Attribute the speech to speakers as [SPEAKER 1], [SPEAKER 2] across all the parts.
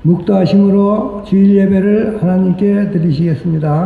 [SPEAKER 1] 묵도하심으로 주일 예배를 하나님께 드리시겠습니다.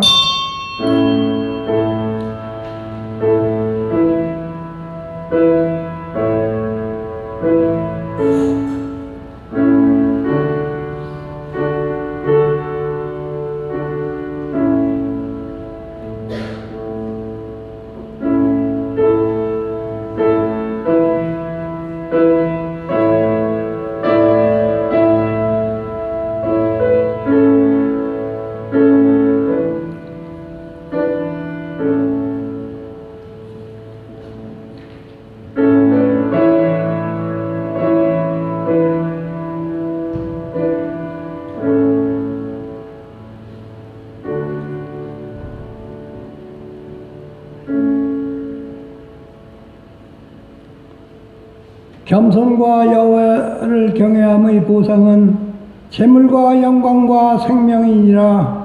[SPEAKER 1] 겸손과 여호와를 경외함의 보상은 재물과 영광과 생명이니라.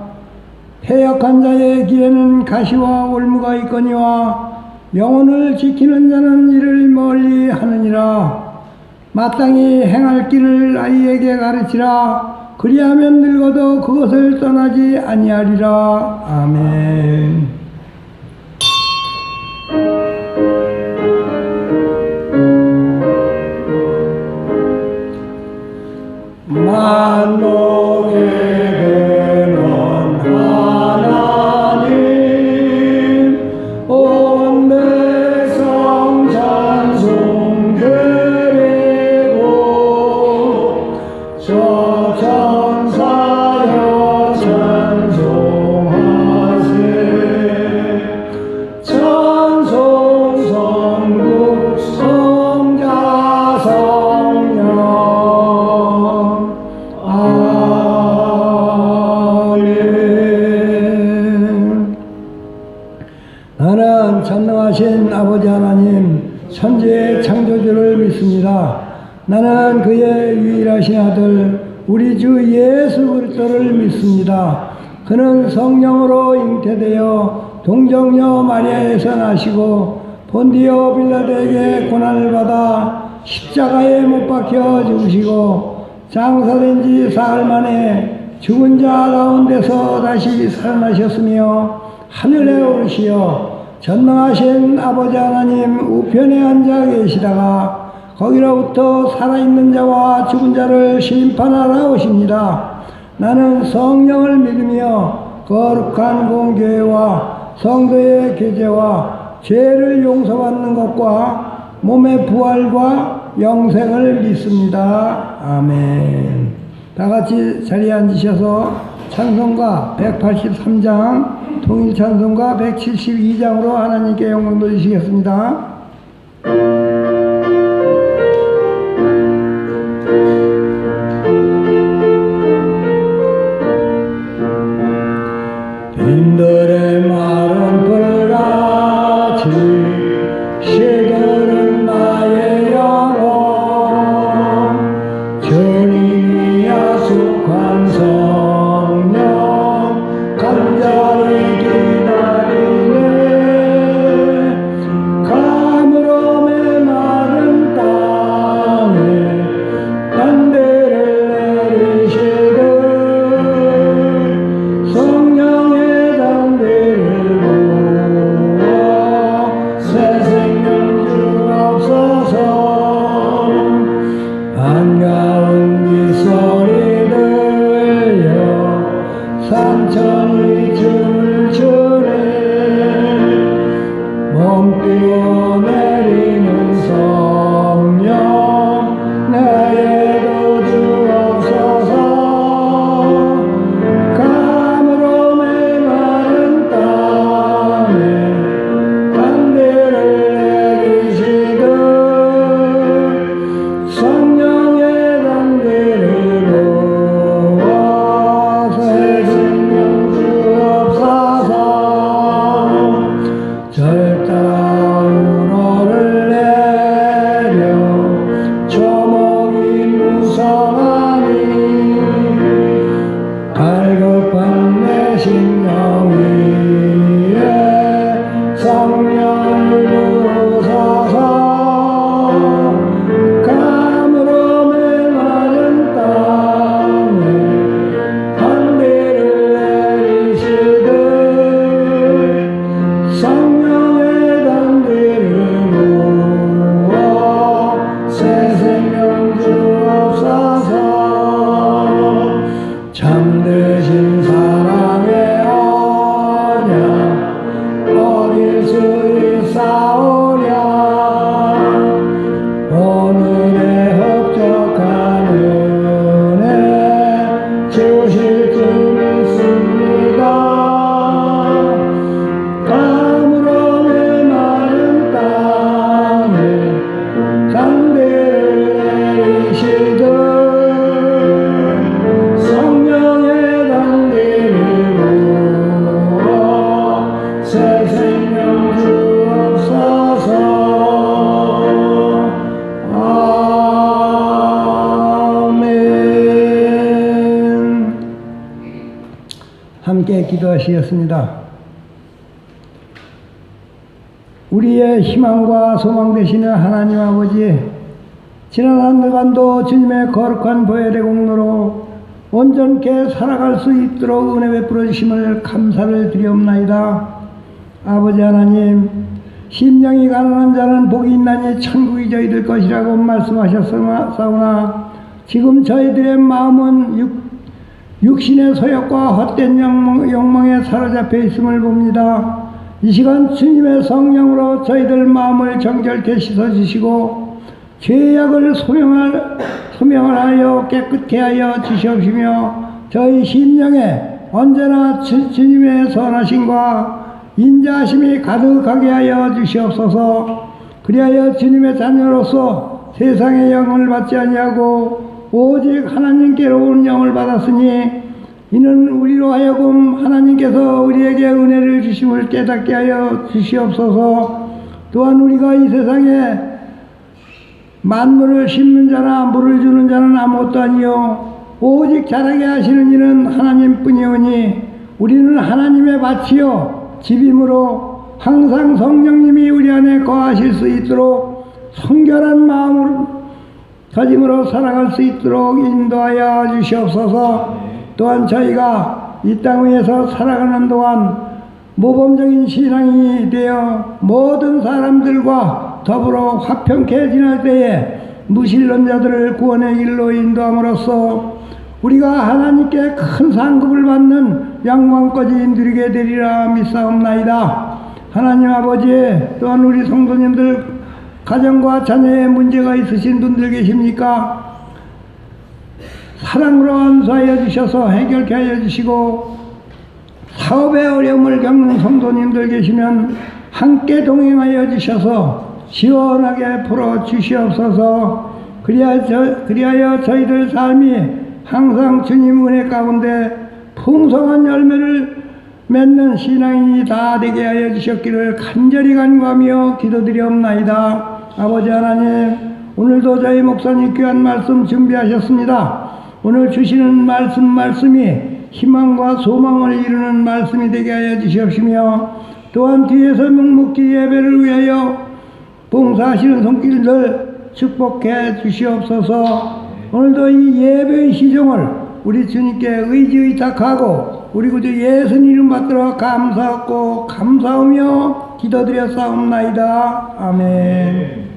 [SPEAKER 1] 패역한 자의 길에는 가시와 올무가 있거니와 영혼을 지키는 자는 이를 멀리 하느니라. 마땅히 행할 길을 아이에게 가르치라. 그리하면 늙어도 그것을 떠나지 아니하리라. 아멘. 만복의 근원 하나님, 온 백성 찬송 드리고 저 천사여 찬송하세. 찬송 성부 성자 성령 나는 전능하신 아버지 하나님 천지의 창조주를 믿습니다. 나는 그의 유일하신 아들 우리 주 예수 그리스도를 믿습니다. 그는 성령으로 잉태되어 동정녀 마리아에서 나시고 본디오 빌라도에게 고난을 받아 십자가에 못 박혀 죽으시고 장사된 지 사흘 만에 죽은 자 가운데서 다시 살아나셨으며 하늘에 오르시어 전능하신 아버지 하나님 우편에 앉아 계시다가 거기로부터 살아있는 자와 죽은 자를 심판하러 오십니다. 나는 성령을 믿으며 거룩한 공교회와 성도의 교제와 죄를 용서받는 것과 몸의 부활과 영생을 믿습니다. 아멘. 다같이 자리에 앉으셔서 찬송가 183장 통일 찬송가 172장으로 하나님께 영광 돌리시겠습니다. 빈들의 마른 불같이 시들은 나의 영혼 주님이 야속한 성령 간절히 기다리네. 가물음에 함께 기도하시겠습니다. 우리의 희망과 소망 되시는 하나님 아버지, 지난 한 주간도 주님의 거룩한 보혈의 공로로 온전케 살아갈 수 있도록 은혜 베풀어 주심을 감사를 드리옵나이다. 아버지 하나님, 심령이 가난한 자는 복이 있나니 천국이 저희들 것이라고 말씀하셨사오나 지금 저희들의 마음은 육신의 소욕과 헛된 욕망에 사로잡혀 있음을 봅니다. 이 시간 주님의 성령으로 저희들 마음을 정결케 씻어주시고 죄악을 소명하여 깨끗게 하여 주시옵시며 저희 심령에 언제나 주님의 선하심과 인자하심이 가득하게 하여 주시옵소서. 그리하여 주님의 자녀로서 세상의 영을 받지 아니하고 오직 하나님께로 온 영을 받았으니 이는 우리로 하여금 하나님께서 우리에게 은혜를 주심을 깨닫게 하여 주시옵소서. 또한 우리가 이 세상에 만물을 심는 자나 물을 주는 자는 아무것도 아니요 오직 자라게 하시는 이는 하나님뿐이오니 우리는 하나님의 밭이요 집이므로 항상 성령님이 우리 안에 거하실 수 있도록 성결한 마음으로 가짐으로 살아갈 수 있도록 인도하여 주시옵소서. 또한 저희가 이 땅 위에서 살아가는 동안 모범적인 신앙이 되어 모든 사람들과 더불어 화평케 지낼 때에 무신론자들을 구원의 길로 인도함으로써 우리가 하나님께 큰 상급을 받는 영광까지 누리게 되리라 믿사옵나이다. 하나님 아버지, 또한 우리 성도님들 가정과 자녀에 문제가 있으신 분들 계십니까? 사랑으로 안수하여 주셔서 해결케 하여 주시고 사업의 어려움을 겪는 성도님들 계시면 함께 동행하여 주셔서 시원하게 풀어 주시옵소서. 그리하여 저희들 삶이 항상 주님 은혜 가운데 풍성한 열매를 맺는 신앙인이 다 되게 하여 주셨기를 간절히 간구하며 기도드리옵나이다. 아버지 하나님, 오늘도 저희 목사님 귀한 말씀 준비하셨습니다. 오늘 주시는 말씀이 희망과 소망을 이루는 말씀이 되게 하여 주시옵시며 또한 뒤에서 묵묵히 예배를 위하여 봉사하시는 손길들 축복해 주시옵소서. 오늘도 이 예배의 시종을 우리 주님께 의지의탁하고 우리 구주 예수님 이름 받들어 감사하고 감사하며 기도드렸사옵나이다. 아멘.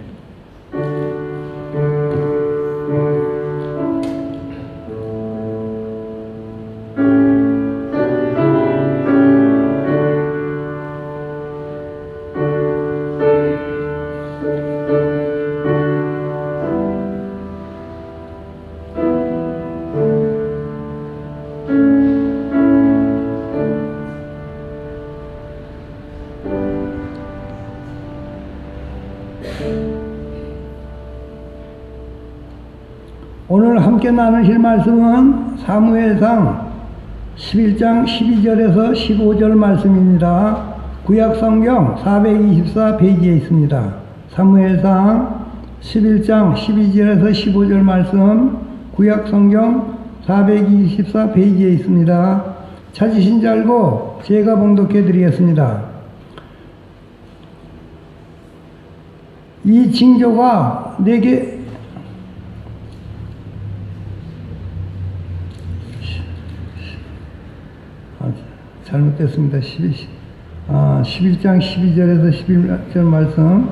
[SPEAKER 1] 오늘 함께 나누실 말씀은 사무엘상 11장 12절에서 15절 말씀입니다. 구약성경 424페이지에 있습니다. 사무엘상 11장 12절에서 15절 말씀 구약성경 424페이지에 있습니다. 찾으신 줄 알고 제가 봉독해 드리겠습니다. 이 징조가 내게 잘못됐습니다. 11장 12절에서 11절 말씀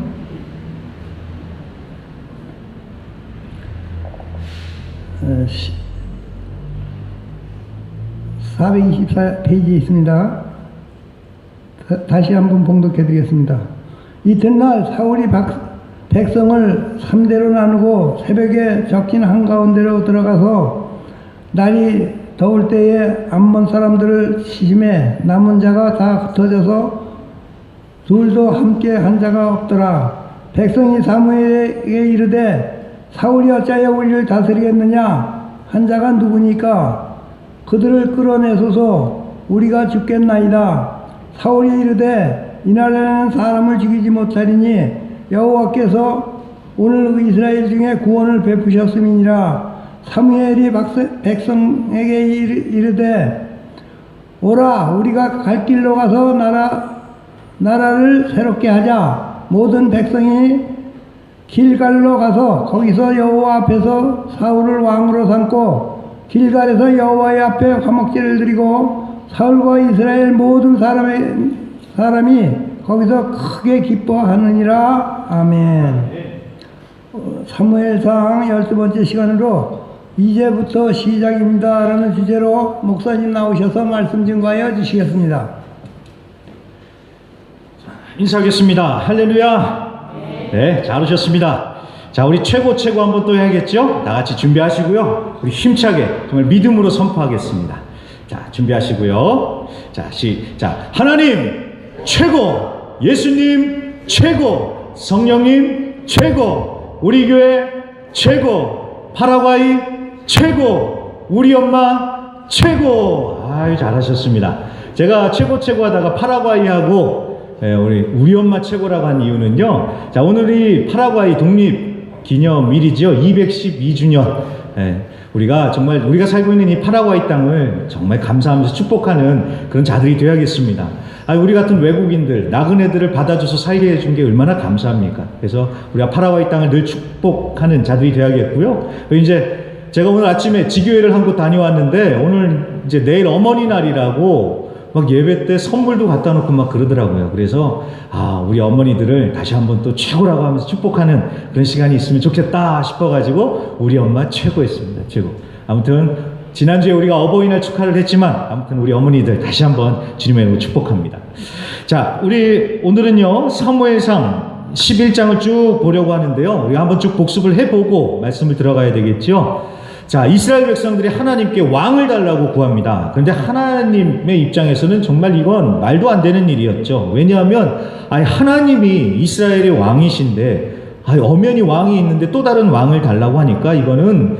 [SPEAKER 1] 424페이지에 있습니다. 다시 한번 봉독해 드리겠습니다. 이튿날 사울이 백성을 3대로 나누고 새벽에 적진 한가운데로 들어가서 날이 더울 때에 암몬 사람들을 치심해 남은 자가 다 흩어져서 둘도 함께 한 자가 없더라. 백성이 사무엘에게 이르되 사울이 어찌하여 우리를 다스리겠느냐? 한 자가 누구니까? 그들을 끌어내소서. 우리가 죽겠나이다. 사울이 이르되 이날에는 사람을 죽이지 못하리니 여호와께서 오늘 이스라엘 중에 구원을 베푸셨음이니라. 사무엘이 백성에게 이르되 오라 우리가 갈 길로 가서 나라를 새롭게 하자. 모든 백성이 길갈로 가서 거기서 여호와 앞에서 사울을 왕으로 삼고 길갈에서 여호와의 앞에 화목제를 드리고 사울과 이스라엘 모든 사람이 거기서 크게 기뻐하느니라. 아멘. 사무엘상 12번째 시간으로 이제부터 시작입니다 라는 주제로 목사님 나오셔서 말씀 증거하여 주시겠습니다.
[SPEAKER 2] 인사하겠습니다. 할렐루야. 네, 잘 오셨습니다. 자, 우리 최고 한번 또 해야겠죠? 다 같이 준비하시고요. 우리 힘차게 정말 믿음으로 선포하겠습니다. 자, 준비하시고요. 자, 시작. 하나님 최고, 예수님 최고, 성령님 최고, 우리 교회 최고, 파라과이 최고, 우리 엄마 최고. 아유, 잘하셨습니다. 제가 최고 하다가 파라과이하고 우리 엄마 최고라고 한 이유는요. 자, 오늘이 파라과이 독립 기념일이죠. 212주년. 우리가 살고 있는 이 파라과이 땅을 정말 감사하면서 축복하는 그런 자들이 되어야겠습니다. 우리 같은 외국인들, 나그네들을 받아줘서 살게 해준 게 얼마나 감사합니까? 그래서 우리가 파라과이 땅을 늘 축복하는 자들이 되어야겠고요. 이제 제가 오늘 아침에 지교회를 한 곳 다녀왔는데 오늘 이제 내일 어머니 날이라고 막 예배 때 선물도 갖다 놓고 막 그러더라고요. 그래서 우리 어머니들을 다시 한번 또 최고라고 하면서 축복하는 그런 시간이 있으면 좋겠다 싶어가지고 우리 엄마 최고였습니다. 최고. 아무튼 지난주에 우리가 어버이날 축하를 했지만 아무튼 우리 어머니들 다시 한번 주님의 이름으로 축복합니다. 자, 우리 오늘은요 사무엘상 11장을 쭉 보려고 하는데요. 우리가 한번 쭉 복습을 해보고 말씀을 들어가야 되겠죠. 자, 이스라엘 백성들이 하나님께 왕을 달라고 구합니다. 그런데 하나님의 입장에서는 정말 이건 말도 안 되는 일이었죠. 왜냐하면 하나님이 이스라엘의 왕이신데 엄연히 왕이 있는데 또 다른 왕을 달라고 하니까 이거는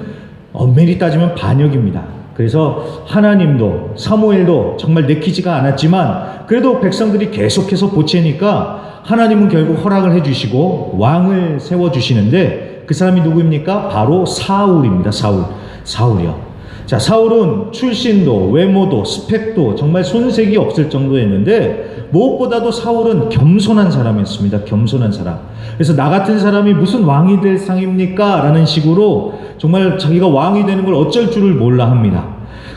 [SPEAKER 2] 엄밀히 따지면 반역입니다. 그래서 하나님도 사무엘도 정말 내키지가 않았지만 그래도 백성들이 계속해서 보채니까 하나님은 결국 허락을 해주시고 왕을 세워주시는데 그 사람이 누구입니까? 바로 사울입니다. 사울이요. 자, 사울은 출신도 외모도 스펙도 정말 손색이 없을 정도였는데 무엇보다도 사울은 겸손한 사람이었습니다. 겸손한 사람. 그래서 나 같은 사람이 무슨 왕이 될 상입니까? 라는 식으로 정말 자기가 왕이 되는 걸 어쩔 줄을 몰라 합니다.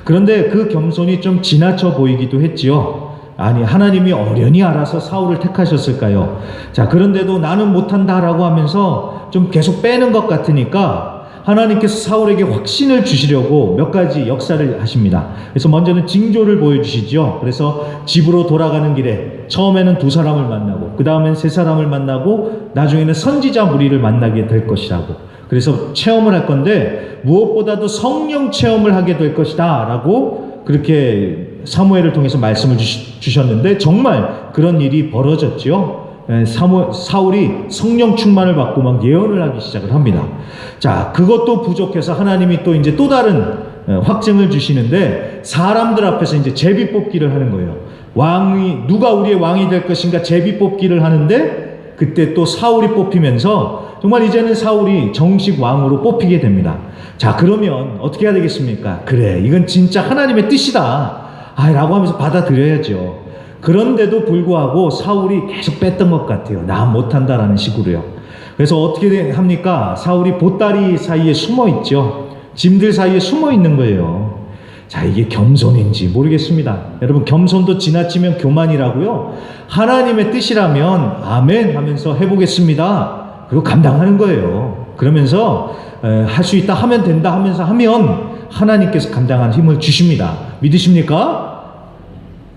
[SPEAKER 2] 그런데 그 겸손이 좀 지나쳐 보이기도 했지요. 하나님이 어련히 알아서 사울을 택하셨을까요? 자, 그런데도 나는 못한다라고 하면서 좀 계속 빼는 것 같으니까 하나님께서 사울에게 확신을 주시려고 몇 가지 역사를 하십니다. 그래서 먼저는 징조를 보여주시죠. 그래서 집으로 돌아가는 길에 처음에는 2사람을 만나고 그 다음엔 3사람을 만나고 나중에는 선지자 무리를 만나게 될 것이라고. 그래서 체험을 할 건데 무엇보다도 성령 체험을 하게 될 것이다 라고 그렇게 사무엘을 통해서 말씀을 주셨는데 정말 그런 일이 벌어졌죠. 사울이 성령 충만을 받고 막 예언을 하기 시작을 합니다. 자, 그것도 부족해서 하나님이 또 이제 또 다른 확증을 주시는데 사람들 앞에서 이제 제비 뽑기를 하는 거예요. 누가 우리의 왕이 될 것인가 제비 뽑기를 하는데 그때 또 사울이 뽑히면서 정말 이제는 사울이 정식 왕으로 뽑히게 됩니다. 자, 그러면 어떻게 해야 되겠습니까? 그래, 이건 진짜 하나님의 뜻이다 라고 하면서 받아들여야죠. 그런데도 불구하고 사울이 계속 뺐던 것 같아요. 나 못한다라는 식으로요. 그래서 어떻게 합니까? 사울이 보따리 사이에 숨어 있죠. 짐들 사이에 숨어 있는 거예요. 자, 이게 겸손인지 모르겠습니다. 여러분, 겸손도 지나치면 교만이라고요. 하나님의 뜻이라면 아멘 하면서 해보겠습니다. 그리고 감당하는 거예요. 그러면서 할 수 있다, 하면 된다 하면서 하면 하나님께서 감당하는 힘을 주십니다. 믿으십니까?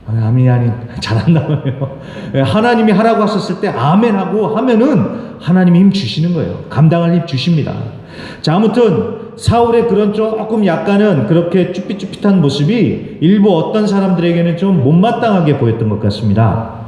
[SPEAKER 2] 아멘이 잘한다고요. 하나님이 하라고 하셨을 때 아멘 하고 하면은 하나님이 힘 주시는 거예요. 감당할 힘 주십니다. 자, 아무튼 사울의 그런 조금 약간은 그렇게 쭈삣쭈삣한 모습이 일부 어떤 사람들에게는 좀 못마땅하게 보였던 것 같습니다.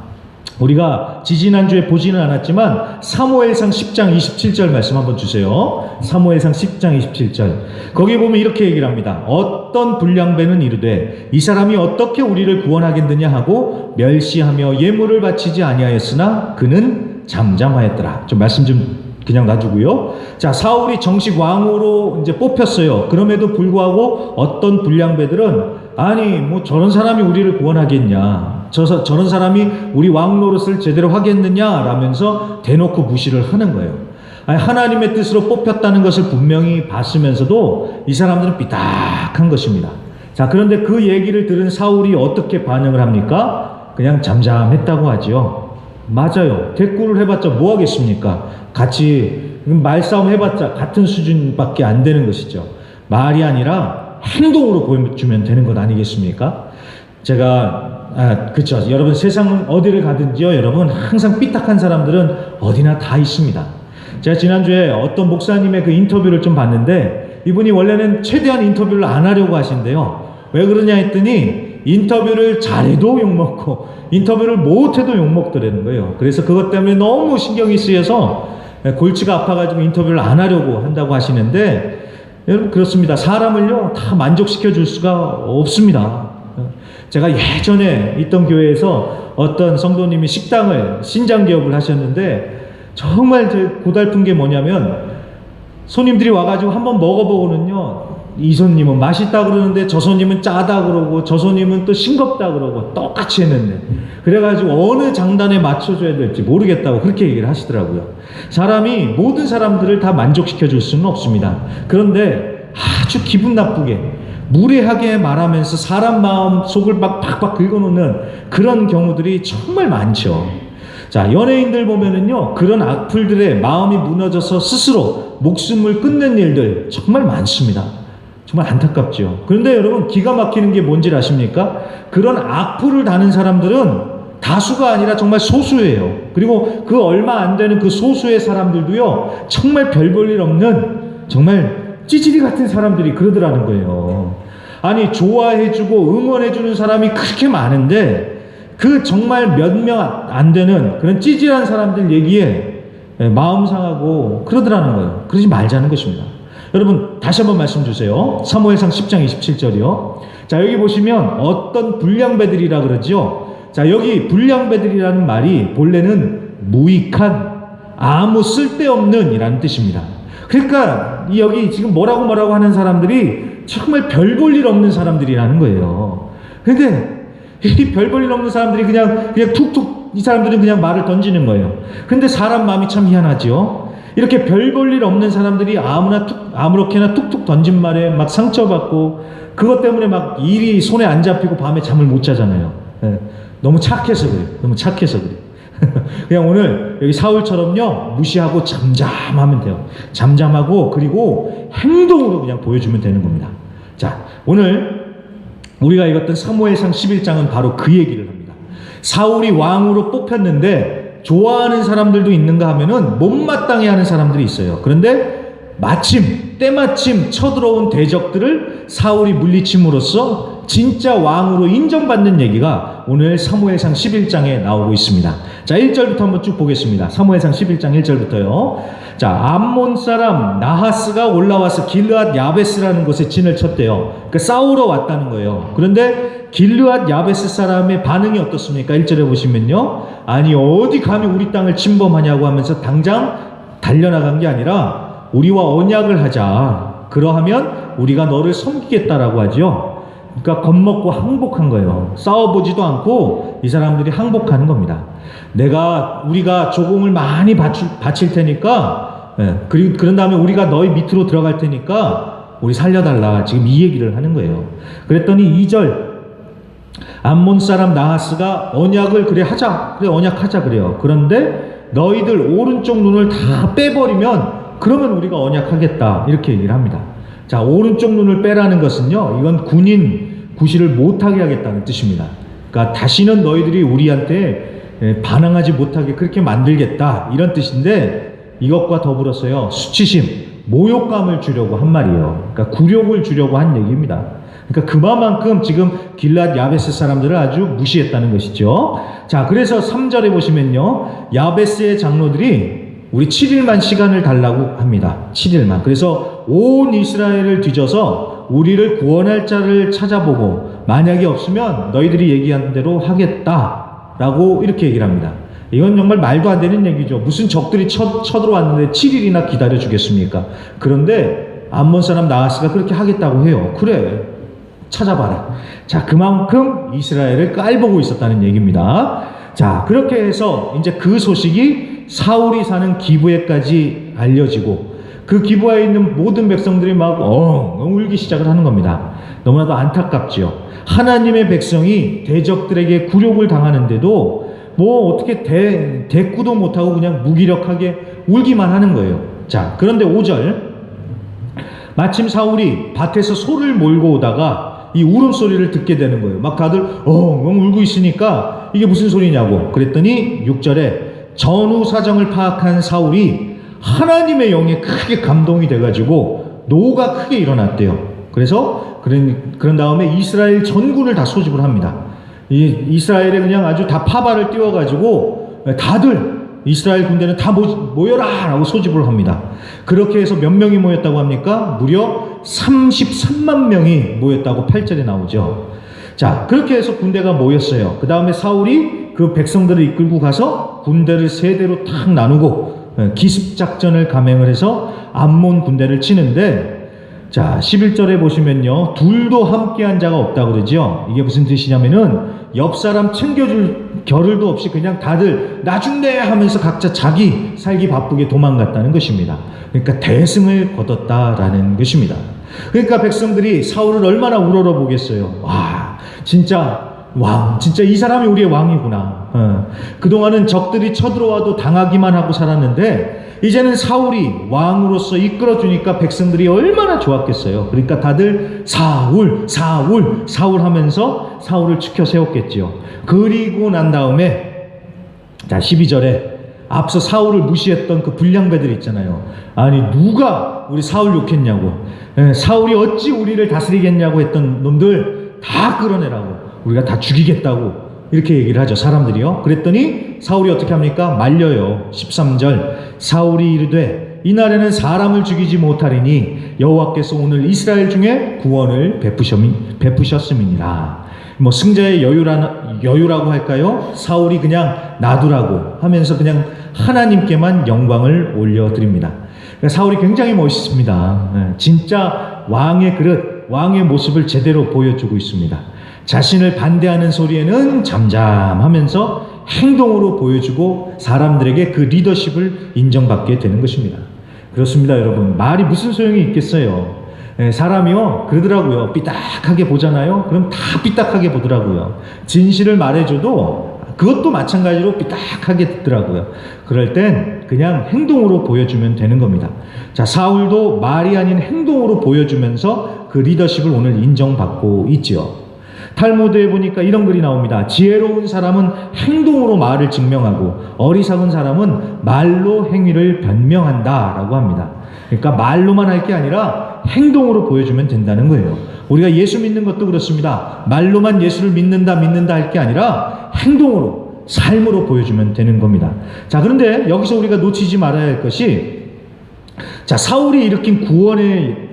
[SPEAKER 2] 우리가 지지난주에 보지는 않았지만 사무엘상 10장 27절 말씀 한번 주세요. 사무엘상 10장 27절. 거기 보면 이렇게 얘기를 합니다. 어떤 불량배는 이르되 이 사람이 어떻게 우리를 구원하겠느냐 하고 멸시하며 예물을 바치지 아니하였으나 그는 잠잠하였더라. 좀 말씀 좀 그냥 놔두고요. 자, 사울이 정식 왕으로 이제 뽑혔어요. 그럼에도 불구하고 어떤 불량배들은 아니 뭐 저런 사람이 우리를 구원하겠냐, 저런 사람이 우리 왕 노릇을 제대로 하겠느냐 라면서 대놓고 무시를 하는 거예요. 아니, 하나님의 뜻으로 뽑혔다는 것을 분명히 봤으면서도 이 사람들은 삐딱한 것입니다. 자, 그런데 그 얘기를 들은 사울이 어떻게 반응을 합니까? 그냥 잠잠했다고 하지요. 맞아요. 대꾸를 해봤자 뭐 하겠습니까? 같이 말싸움 해봤자 같은 수준밖에 안 되는 것이죠. 말이 아니라 행동으로 보여주면 되는 것 아니겠습니까? 그렇죠. 여러분 세상 어디를 가든지요, 여러분 항상 삐딱한 사람들은 어디나 다 있습니다. 제가 지난주에 어떤 목사님의 그 인터뷰를 좀 봤는데, 이분이 원래는 최대한 인터뷰를 안 하려고 하신대요. 왜 그러냐 했더니 인터뷰를 잘해도 욕먹고 인터뷰를 못해도 욕먹더라는 거예요. 그래서 그것 때문에 너무 신경이 쓰여서 골치가 아파가지고 인터뷰를 안 하려고 한다고 하시는데, 여러분 그렇습니다. 사람을요 다 만족시켜 줄 수가 없습니다. 제가 예전에 있던 교회에서 어떤 성도님이 식당을 신장개업을 하셨는데, 정말 고달픈 게 뭐냐면, 손님들이 와가지고 한번 먹어보고는요, 이 손님은 맛있다 그러는데 저 손님은 짜다 그러고 저 손님은 또 싱겁다 그러고 똑같이 했는데, 그래가지고 어느 장단에 맞춰줘야 될지 모르겠다고 그렇게 얘기를 하시더라고요. 사람이 모든 사람들을 다 만족시켜 줄 수는 없습니다. 그런데 아주 기분 나쁘게 무례하게 말하면서 사람 마음 속을 막 박박 긁어놓는 그런 경우들이 정말 많죠. 자, 연예인들 보면은요, 그런 악플들에 마음이 무너져서 스스로 목숨을 끊는 일들 정말 많습니다. 정말 안타깝죠. 그런데 여러분 기가 막히는 게 뭔지 아십니까? 그런 악플을 다는 사람들은 다수가 아니라 정말 소수예요. 그리고 그 얼마 안 되는 그 소수의 사람들도요, 정말 별 볼 일 없는 정말 찌질이 같은 사람들이 그러더라는 거예요. 아니, 좋아해주고 응원해주는 사람이 그렇게 많은데 그 정말 몇 명 안 되는 그런 찌질한 사람들 얘기에 마음 상하고 그러더라는 거예요. 그러지 말자는 것입니다. 여러분 다시 한번 말씀 주세요. 사무엘상 10장 27절이요. 자, 여기 보시면 어떤 불량배들이라 그러죠. 자, 여기 불량배들이라는 말이 본래는 무익한, 아무 쓸데없는 이라는 뜻입니다. 그러니까 여기 지금 뭐라고 하는 사람들이 정말 별 볼 일 없는 사람들이라는 거예요. 근데 이 별 볼 일 없는 사람들이 그냥 툭툭, 이 사람들은 그냥 말을 던지는 거예요. 근데 사람 마음이 참 희한하죠. 이렇게 별 볼 일 없는 사람들이 아무렇게나 툭툭 던진 말에 막 상처받고, 그것 때문에 막 일이 손에 안 잡히고 밤에 잠을 못 자잖아요. 예, 너무 착해서 그래요. 너무 착해서 그래요. 그냥 오늘 여기 사울처럼요, 무시하고 잠잠하면 돼요. 잠잠하고, 그리고 행동으로 그냥 보여주면 되는 겁니다. 자, 오늘 우리가 읽었던 사무엘상 11장은 바로 그 얘기를 합니다. 사울이 왕으로 뽑혔는데 좋아하는 사람들도 있는가 하면은 못마땅해 하는 사람들이 있어요. 그런데 때마침 쳐들어온 대적들을 사울이 물리침으로써 진짜 왕으로 인정받는 얘기가 오늘 사무엘상 11장에 나오고 있습니다. 자, 1절부터 한번 쭉 보겠습니다. 사무엘상 11장 1절부터요. 자, 암몬 사람 나하스가 올라와서 길르앗 야베스라는 곳에 진을 쳤대요. 그러니까 싸우러 왔다는 거예요. 그런데 길르앗 야베스 사람의 반응이 어떻습니까? 1절에 보시면요, 아니 어디 감히 우리 땅을 침범하냐고 하면서 당장 달려나간 게 아니라 우리와 언약을 하자, 그러하면 우리가 너를 섬기겠다라고 하죠. 그러니까 겁먹고 항복한 거예요. 싸워보지도 않고 이 사람들이 항복하는 겁니다. 우리가 조공을 많이 바칠 테니까, 그런 다음에 우리가 너희 밑으로 들어갈 테니까 우리 살려달라, 지금 이 얘기를 하는 거예요. 그랬더니 2절, 암몬 사람 나하스가 언약을 언약하자 그래요. 그런데 너희들 오른쪽 눈을 다 빼버리면 그러면 우리가 언약하겠다, 이렇게 얘기를 합니다. 자, 오른쪽 눈을 빼라는 것은요, 이건 군인 구실을 못하게 하겠다는 뜻입니다. 그러니까 다시는 너희들이 우리한테 반항하지 못하게 그렇게 만들겠다, 이런 뜻인데, 이것과 더불어서요, 수치심, 모욕감을 주려고 한 말이에요. 그러니까 굴욕을 주려고 한 얘기입니다. 그러니까 그만큼 지금 길앗 야베스 사람들을 아주 무시했다는 것이죠. 자, 그래서 3절에 보시면요, 야베스의 장로들이 우리 7일만 시간을 달라고 합니다. 7일만. 그래서 온 이스라엘을 뒤져서 우리를 구원할 자를 찾아보고 만약에 없으면 너희들이 얘기한 대로 하겠다라고 이렇게 얘기를 합니다. 이건 정말 말도 안 되는 얘기죠. 무슨 적들이 쳐들어왔는데 7일이나 기다려 주겠습니까? 그런데 암몬 사람 나하스가 그렇게 하겠다고 해요. 그래, 찾아봐라. 자, 그만큼 이스라엘을 깔보고 있었다는 얘기입니다. 자, 그렇게 해서 이제 그 소식이 사울이 사는 기브에까지 알려지고 그 기브아에 있는 모든 백성들이 막 울기 시작을 하는 겁니다. 너무나도 안타깝지요. 하나님의 백성이 대적들에게 굴욕을 당하는데도 뭐 어떻게 대꾸도 못하고 그냥 무기력하게 울기만 하는 거예요. 자, 그런데 5절 마침 사울이 밭에서 소를 몰고 오다가 이 울음소리를 듣게 되는 거예요. 막 다들 울고 있으니까 이게 무슨 소리냐고. 그랬더니 6절에 전후 사정을 파악한 사울이 하나님의 영에 크게 감동이 돼가지고 노가 크게 일어났대요. 그래서 그런 다음에 이스라엘 전군을 다 소집을 합니다. 이스라엘에 그냥 아주 다 파발을 띄워가지고 다들 이스라엘 군대는 다 모여라 라고 소집을 합니다. 그렇게 해서 몇 명이 모였다고 합니까? 무려 33만 명이 모였다고 8절에 나오죠. 자, 그렇게 해서 군대가 모였어요. 그 다음에 사울이 그 백성들을 이끌고 가서 군대를 세 대로 탁 나누고 기습작전을 감행을 해서 암몬 군대를 치는데, 자 11절에 보시면요, 둘도 함께한 자가 없다 그러죠. 이게 무슨 뜻이냐면은 옆 사람 챙겨줄 겨를도 없이 그냥 다들 나중대 하면서 각자 자기 살기 바쁘게 도망갔다는 것입니다. 그러니까 대승을 거뒀다라는 것입니다. 그러니까 백성들이 사울을 얼마나 우러러보겠어요. 와, 진짜 이 사람이 우리의 왕이구나. 그동안은 적들이 쳐들어와도 당하기만 하고 살았는데 이제는 사울이 왕으로서 이끌어주니까 백성들이 얼마나 좋았겠어요. 그러니까 다들 사울 하면서 사울을 치켜 세웠겠지요. 그리고 난 다음에 자 12절에 앞서 사울을 무시했던 그 불량배들 있잖아요. 아니 누가 우리 사울 욕했냐고, 사울이 어찌 우리를 다스리겠냐고 했던 놈들 다 끌어내라고, 우리가 다 죽이겠다고 이렇게 얘기를 하죠, 사람들이요. 그랬더니 사울이 어떻게 합니까? 말려요. 13절 사울이 이르되 이날에는 사람을 죽이지 못하리니 여호와께서 오늘 이스라엘 중에 구원을 베푸셨음이니라. 뭐 승자의 여유라고 할까요? 사울이 그냥 놔두라고 하면서 그냥 하나님께만 영광을 올려드립니다. 그러니까 사울이 굉장히 멋있습니다. 진짜 왕의 그릇, 왕의 모습을 제대로 보여주고 있습니다. 자신을 반대하는 소리에는 잠잠하면서 행동으로 보여주고 사람들에게 그 리더십을 인정받게 되는 것입니다. 그렇습니다, 여러분. 말이 무슨 소용이 있겠어요. 사람이요 그러더라고요. 삐딱하게 보잖아요. 그럼 다 삐딱하게 보더라고요. 진실을 말해줘도 그것도 마찬가지로 삐딱하게 듣더라고요. 그럴 땐 그냥 행동으로 보여주면 되는 겁니다. 자, 사울도 말이 아닌 행동으로 보여주면서 그 리더십을 오늘 인정받고 있지요. 탈무드에 보니까 이런 글이 나옵니다. 지혜로운 사람은 행동으로 말을 증명하고 어리석은 사람은 말로 행위를 변명한다 라고 합니다. 그러니까 말로만 할 게 아니라 행동으로 보여주면 된다는 거예요. 우리가 예수 믿는 것도 그렇습니다. 말로만 예수를 믿는다 할 게 아니라 행동으로, 삶으로 보여주면 되는 겁니다. 자, 그런데 여기서 우리가 놓치지 말아야 할 것이, 자, 사울이 일으킨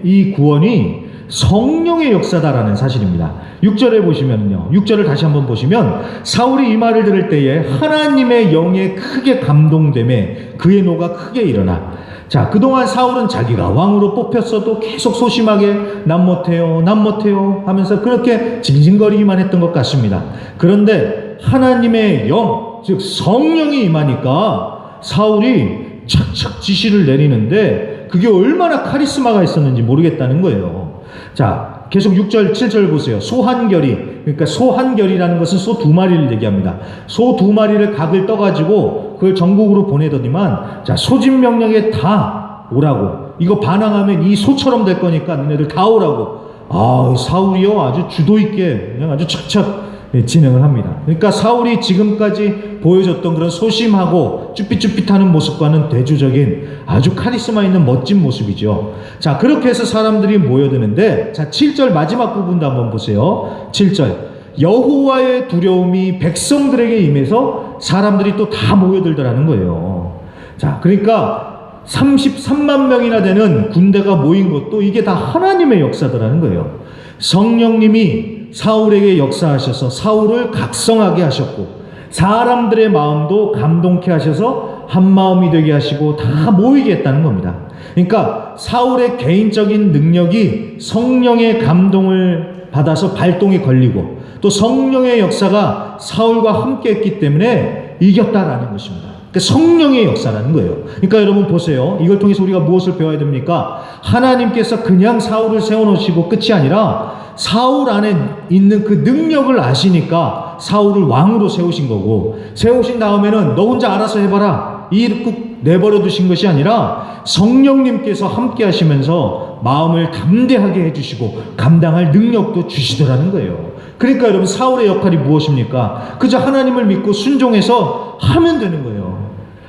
[SPEAKER 2] 이 구원이 성령의 역사다라는 사실입니다. 6절에 보시면요, 6절을 다시 한번 보시면 사울이 이 말을 들을 때에 하나님의 영에 크게 감동되매 그의 노가 크게 일어나. 자, 그동안 사울은 자기가 왕으로 뽑혔어도 계속 소심하게 난 못해요 하면서 그렇게 징징거리기만 했던 것 같습니다. 그런데 하나님의 영, 즉 성령이 임하니까 사울이 착착 지시를 내리는데 그게 얼마나 카리스마가 있었는지 모르겠다는 거예요. 자, 계속 6절, 7절 보세요. 소한결이, 그러니까 소한결이라는 것은 소 2마리를 얘기합니다. 소 2마리를 각을 떠가지고 그걸 전국으로 보내더니만, 자, 소집 명령에 다 오라고. 이거 반항하면 이 소처럼 될 거니까 너네들 다 오라고. 아, 사울이요 아주 주도 있게 그냥 아주 착착 진행을 합니다. 그러니까 사울이 지금까지 보여줬던 그런 소심하고 쭈삣쭈삣하는 모습과는 대조적인 아주 카리스마 있는 멋진 모습이죠. 자, 그렇게 해서 사람들이 모여드는데, 자, 7절 마지막 부분도 한번 보세요. 7절 여호와의 두려움이 백성들에게 임해서 사람들이 또 다 모여들더라는 거예요. 자, 그러니까 33만 명이나 되는 군대가 모인 것도 이게 다 하나님의 역사더라는 거예요. 성령님이 사울에게 역사하셔서 사울을 각성하게 하셨고 사람들의 마음도 감동케 하셔서 한마음이 되게 하시고 다 모이게 했다는 겁니다. 그러니까 사울의 개인적인 능력이 성령의 감동을 받아서 발동이 걸리고 또 성령의 역사가 사울과 함께 했기 때문에 이겼다라는 것입니다. 그러니까 성령의 역사라는 거예요. 그러니까 여러분 보세요. 이걸 통해서 우리가 무엇을 배워야 됩니까? 하나님께서 그냥 사울을 세워놓으시고 끝이 아니라 사울 안에 있는 그 능력을 아시니까 사울을 왕으로 세우신 거고, 세우신 다음에는 너 혼자 알아서 해봐라 이렇게 내버려 두신 것이 아니라 성령님께서 함께 하시면서 마음을 담대하게 해주시고 감당할 능력도 주시더라는 거예요. 그러니까 여러분 사울의 역할이 무엇입니까? 그저 하나님을 믿고 순종해서 하면 되는 거예요.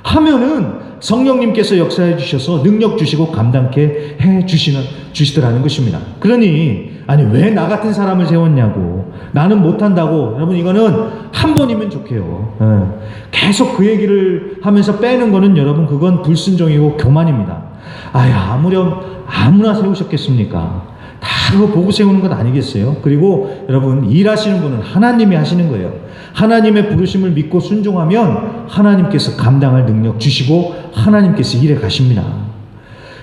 [SPEAKER 2] 하면은 성령님께서 역사해 주셔서 능력 주시고 감당케 해 주시더라는 것입니다. 그러니 아니 왜 나 같은 사람을 세웠냐고, 나는 못한다고, 여러분 이거는 한 번이면 좋게요. 계속 그 얘기를 하면서 빼는 거는 여러분 그건 불순종이고 교만입니다. 아무렴 아무나 세우셨겠습니까? 다 그거 보고 세우는 것 아니겠어요? 그리고 여러분 일하시는 분은 하나님이 하시는 거예요. 하나님의 부르심을 믿고 순종하면 하나님께서 감당할 능력 주시고 하나님께서 일해 가십니다.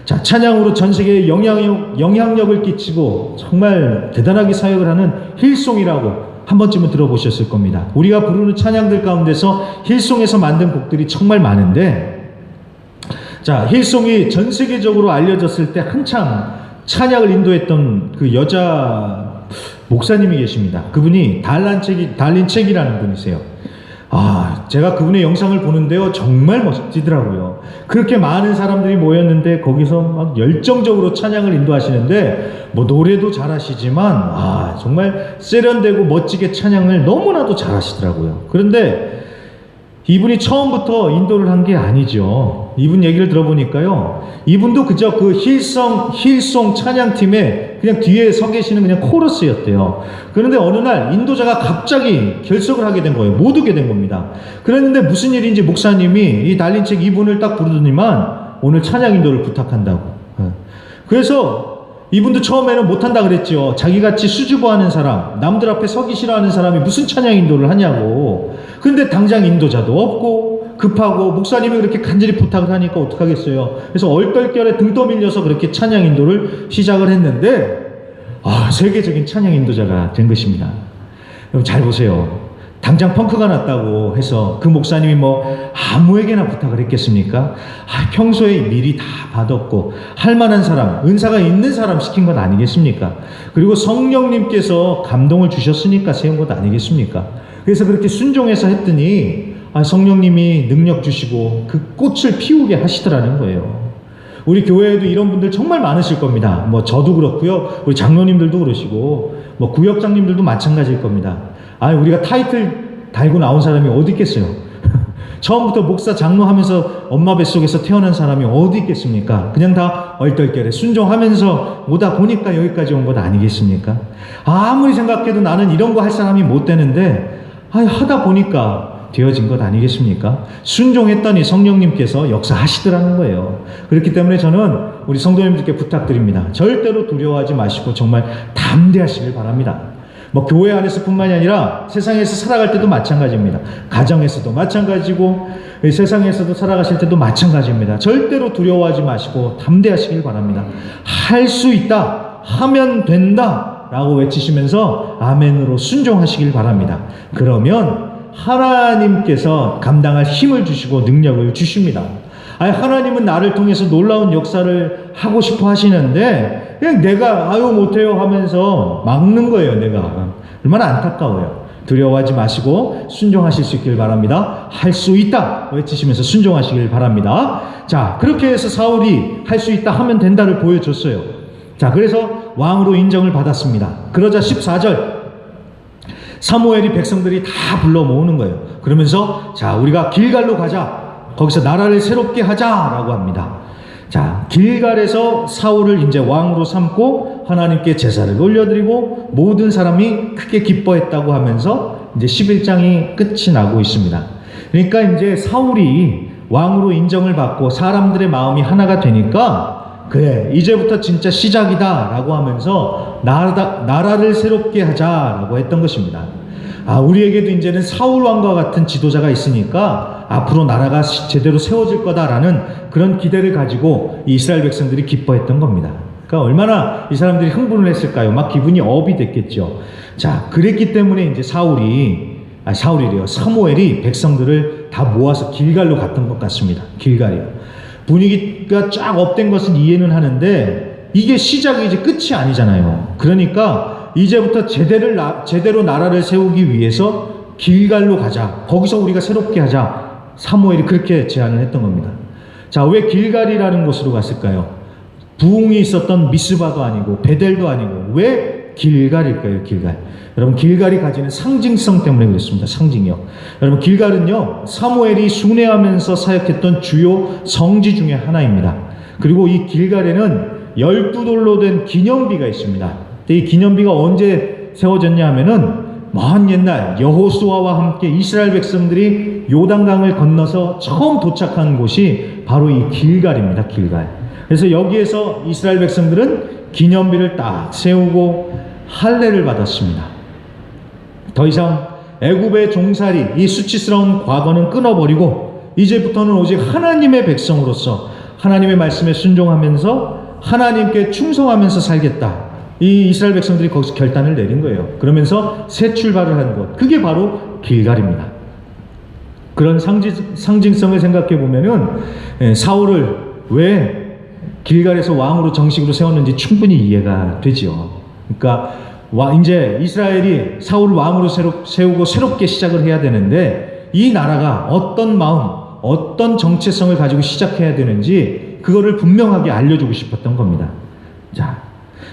[SPEAKER 2] 자, 찬양으로 전 세계에 영향력을 끼치고 정말 대단하게 사역을 하는 힐송이라고 한 번쯤은 들어보셨을 겁니다. 우리가 부르는 찬양들 가운데서 힐송에서 만든 곡들이 정말 많은데, 자, 힐송이 전 세계적으로 알려졌을 때 한참 찬양을 인도했던 그 여자 목사님이 계십니다. 그분이 달린책이라는 분이세요. 제가 그분의 영상을 보는데요, 정말 멋지더라고요. 그렇게 많은 사람들이 모였는데 거기서 막 열정적으로 찬양을 인도하시는데 뭐 노래도 잘하시지만 정말 세련되고 멋지게 찬양을 너무나도 잘하시더라고요. 그런데 이분이 처음부터 인도를 한 게 아니죠. 이분 얘기를 들어보니까요, 이분도 그저 그 힐송 찬양팀에 그냥 뒤에 서 계시는 그냥 코러스였대요. 그런데 어느 날 인도자가 갑자기 결석을 하게 된 거예요. 못 오게 된 겁니다. 그랬는데 무슨 일인지 목사님이 이 달린책 이분을 딱 부르더니만 오늘 찬양 인도를 부탁한다고. 그래서 이분도 처음에는 못한다 그랬죠. 자기같이 수줍어하는 사람, 남들 앞에 서기 싫어하는 사람이 무슨 찬양 인도를 하냐고. 근데 당장 인도자도 없고 급하고 목사님이 그렇게 간절히 부탁을 하니까 어떡하겠어요. 그래서 얼떨결에 등 떠밀려서 그렇게 찬양 인도를 시작을 했는데 세계적인 찬양 인도자가 된 것입니다. 여러분 잘 보세요. 당장 펑크가 났다고 해서 그 목사님이 뭐 아무에게나 부탁을 했겠습니까? 평소에 미리 다 받았고 할 만한 사람, 은사가 있는 사람 시킨 것 아니겠습니까? 그리고 성령님께서 감동을 주셨으니까 세운 것 아니겠습니까? 그래서 그렇게 순종해서 했더니 성령님이 능력 주시고 그 꽃을 피우게 하시더라는 거예요. 우리 교회에도 이런 분들 정말 많으실 겁니다. 뭐 저도 그렇고요, 우리 장로님들도 그러시고 뭐 구역장님들도 마찬가지일 겁니다. 우리가 타이틀 달고 나온 사람이 어디 있겠어요? 처음부터 목사 장로 하면서 엄마 뱃속에서 태어난 사람이 어디 있겠습니까? 그냥 다 얼떨결에 순종하면서 오다 보니까 여기까지 온 것 아니겠습니까? 아무리 생각해도 나는 이런 거 할 사람이 못 되는데 하다 보니까 되어진 것 아니겠습니까? 순종했더니 성령님께서 역사하시더라는 거예요. 그렇기 때문에 저는 우리 성도님들께 부탁드립니다. 절대로 두려워하지 마시고 정말 담대하시길 바랍니다. 뭐 교회 안에서뿐만이 아니라 세상에서 살아갈 때도 마찬가지입니다. 가정에서도 마찬가지고 세상에서도 살아가실 때도 마찬가지입니다. 절대로 두려워하지 마시고 담대하시길 바랍니다. 할 수 있다, 하면 된다 라고 외치시면서 아멘으로 순종하시길 바랍니다. 그러면 하나님께서 감당할 힘을 주시고 능력을 주십니다. 하나님은 나를 통해서 놀라운 역사를 하고 싶어 하시는데 그냥 내가 못해요 하면서 막는 거예요. 내가 얼마나 안타까워요. 두려워하지 마시고 순종하실 수 있길 바랍니다. 할 수 있다 외치시면서 순종하시길 바랍니다. 자, 그렇게 해서 사울이 할 수 있다 하면 된다를 보여줬어요. 자, 그래서 왕으로 인정을 받았습니다. 그러자 14절 사무엘이 백성들이 다 불러 모으는 거예요. 그러면서 자, 우리가 길갈로 가자, 거기서 나라를 새롭게 하자라고 합니다. 자, 길갈에서 사울을 이제 왕으로 삼고 하나님께 제사를 올려드리고 모든 사람이 크게 기뻐했다고 하면서 이제 11장이 끝이 나고 있습니다. 그러니까 이제 사울이 왕으로 인정을 받고 사람들의 마음이 하나가 되니까 그래, 이제부터 진짜 시작이다 라고 하면서 나라를 새롭게 하자라고 했던 것입니다. 우리에게도 이제는 사울 왕과 같은 지도자가 있으니까 앞으로 나라가 제대로 세워질 거다라는 그런 기대를 가지고 이스라엘 백성들이 기뻐했던 겁니다. 그러니까 얼마나 이 사람들이 흥분을 했을까요? 막 기분이 업이 됐겠죠. 자, 그랬기 때문에 이제 사무엘이 백성들을 다 모아서 길갈로 갔던 것 같습니다. 길갈이요. 분위기가 쫙 업된 것은 이해는 하는데 이게 시작이 이제 끝이 아니잖아요. 그러니까 이제부터 제대로 나라를 세우기 위해서 길갈로 가자. 거기서 우리가 새롭게 하자. 사무엘이 그렇게 제안을 했던 겁니다. 자, 왜 길갈이라는 곳으로 갔을까요? 부흥이 있었던 미스바도 아니고 베델도 아니고 왜 길갈일까요? 길갈. 여러분, 길갈이 가지는 상징성 때문에 그렇습니다. 상징이요. 여러분, 길갈은요, 사무엘이 순회하면서 사역했던 주요 성지 중에 하나입니다. 그리고 이 길갈에는 12돌로 된 기념비가 있습니다. 이 기념비가 언제 세워졌냐 하면은 먼 옛날 여호수아와 함께 이스라엘 백성들이 요단강을 건너서 처음 도착한 곳이 바로 이 길갈입니다. 길갈. 그래서 여기에서 이스라엘 백성들은 기념비를 딱 세우고 할례를 받았습니다. 더 이상 애굽의 종살이, 이 수치스러운 과거는 끊어버리고 이제부터는 오직 하나님의 백성으로서 하나님의 말씀에 순종하면서 하나님께 충성하면서 살겠다. 이 이스라엘 백성들이 거기서 결단을 내린 거예요. 그러면서 새 출발을 한 것, 그게 바로 길갈입니다. 그런 상징성을 생각해 보면은 사울을 왜 길갈에서 왕으로 정식으로 세웠는지 충분히 이해가 되죠. 그러니까 이제 이스라엘이 사울을 왕으로 세우고 새롭게 시작을 해야 되는데 이 나라가 어떤 마음, 어떤 정체성을 가지고 시작해야 되는지 그거를 분명하게 알려주고 싶었던 겁니다. 자,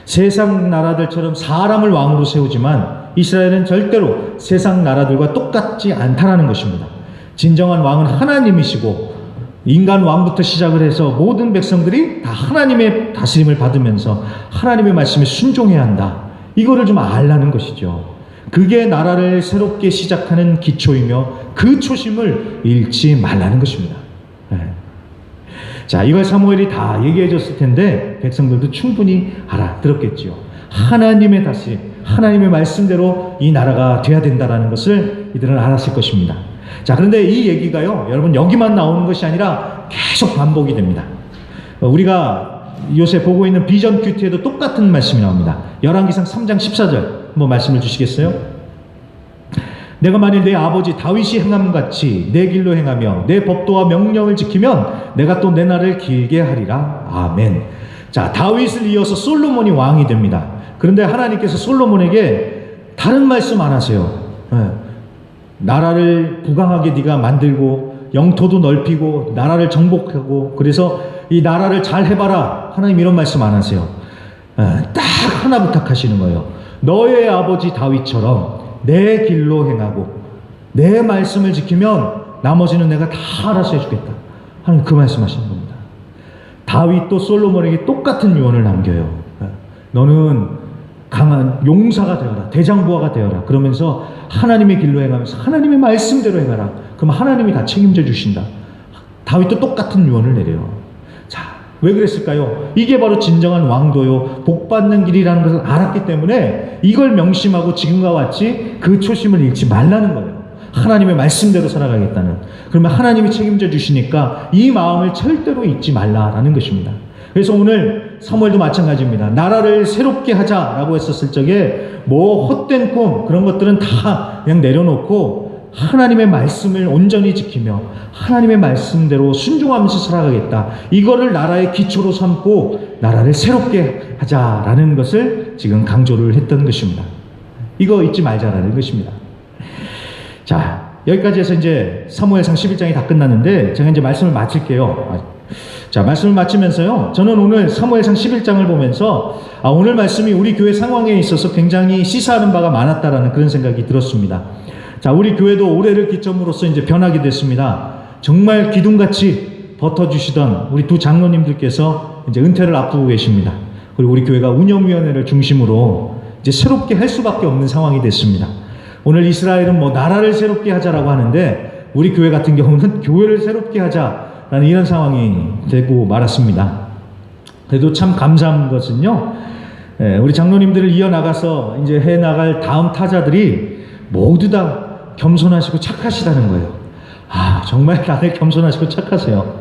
[SPEAKER 2] 세상 나라들처럼 사람을 왕으로 세우지만 이스라엘은 절대로 세상 나라들과 똑같지 않다라는 것입니다. 진정한 왕은 하나님이시고 인간 왕부터 시작을 해서 모든 백성들이 다 하나님의 다스림을 받으면서 하나님의 말씀에 순종해야 한다. 이거를 좀 알라는 것이죠. 그게 나라를 새롭게 시작하는 기초이며 그 초심을 잃지 말라는 것입니다. 네. 자, 이걸 사무엘이 다 얘기해 줬을 텐데 백성들도 충분히 알아들었겠지요. 하나님의 다스림, 하나님의 말씀대로 이 나라가 돼야 된다는 것을 이들은 알았을 것입니다. 자, 그런데 이 얘기가요, 여러분 여기만 나오는 것이 아니라 계속 반복이 됩니다. 우리가 요새 보고 있는 비전 큐티에도 똑같은 말씀이 나옵니다. 열왕기상 3장 14절 한번 말씀을 주시겠어요? 내가 만일 내 아버지 다윗이 행함같이 내 길로 행하며 내 법도와 명령을 지키면 내가 또 내 날을 길게 하리라. 아멘. 자, 다윗을 이어서 솔로몬이 왕이 됩니다. 그런데 하나님께서 솔로몬에게 다른 말씀 안 하세요. 나라를 부강하게 네가 만들고 영토도 넓히고 나라를 정복하고 그래서 이 나라를 잘 해봐라. 하나님 이런 말씀 안 하세요. 딱 하나 부탁하시는 거예요. 너의 아버지 다윗처럼 내 길로 행하고 내 말씀을 지키면 나머지는 내가 다 알아서 해주겠다. 하나님 그 말씀하시는 겁니다. 다윗도 솔로몬에게 똑같은 유언을 남겨요. 너는 강한 용사가 되어라. 대장부하가 되어라. 그러면서 하나님의 길로 행하면서 하나님의 말씀대로 행하라. 그럼 하나님이 다 책임져 주신다. 다윗도 똑같은 유언을 내려요. 자, 왜 그랬을까요? 이게 바로 진정한 왕도요, 복받는 길이라는 것을 알았기 때문에 이걸 명심하고 지금과 같이 그 초심을 잃지 말라는 거예요. 하나님의 말씀대로 살아가겠다는. 그러면 하나님이 책임져 주시니까 이 마음을 절대로 잊지 말라라는 것입니다. 그래서 오늘 사무엘도 마찬가지입니다. 나라를 새롭게 하자라고 했었을 적에 뭐 헛된 꿈 그런 것들은 다 그냥 내려놓고 하나님의 말씀을 온전히 지키며 하나님의 말씀대로 순종하면서 살아가겠다. 이거를 나라의 기초로 삼고 나라를 새롭게 하자라는 것을 지금 강조를 했던 것입니다. 이거 잊지 말자라는 것입니다. 자, 여기까지 해서 이제 사무엘상 11장이 다 끝났는데 제가 이제 말씀을 마칠게요. 자, 말씀을 마치면서요, 저는 오늘 사무엘상 11장을 보면서 오늘 말씀이 우리 교회 상황에 있어서 굉장히 시사하는 바가 많았다라는 그런 생각이 들었습니다. 자, 우리 교회도 올해를 기점으로써 이제 변하게 됐습니다. 정말 기둥같이 버텨주시던 우리 두 장로님들께서 이제 은퇴를 앞두고 계십니다. 그리고 우리 교회가 운영위원회를 중심으로 이제 새롭게 할 수밖에 없는 상황이 됐습니다. 오늘 이스라엘은 뭐 나라를 새롭게 하자라고 하는데 우리 교회 같은 경우는 교회를 새롭게 하자라는 이런 상황이 되고 말았습니다. 그래도 참 감사한 것은요, 우리 장로님들을 이어나가서 이제 해나갈 다음 타자들이 모두 다 겸손하시고 착하시다는 거예요. 정말 다들 겸손하시고 착하세요.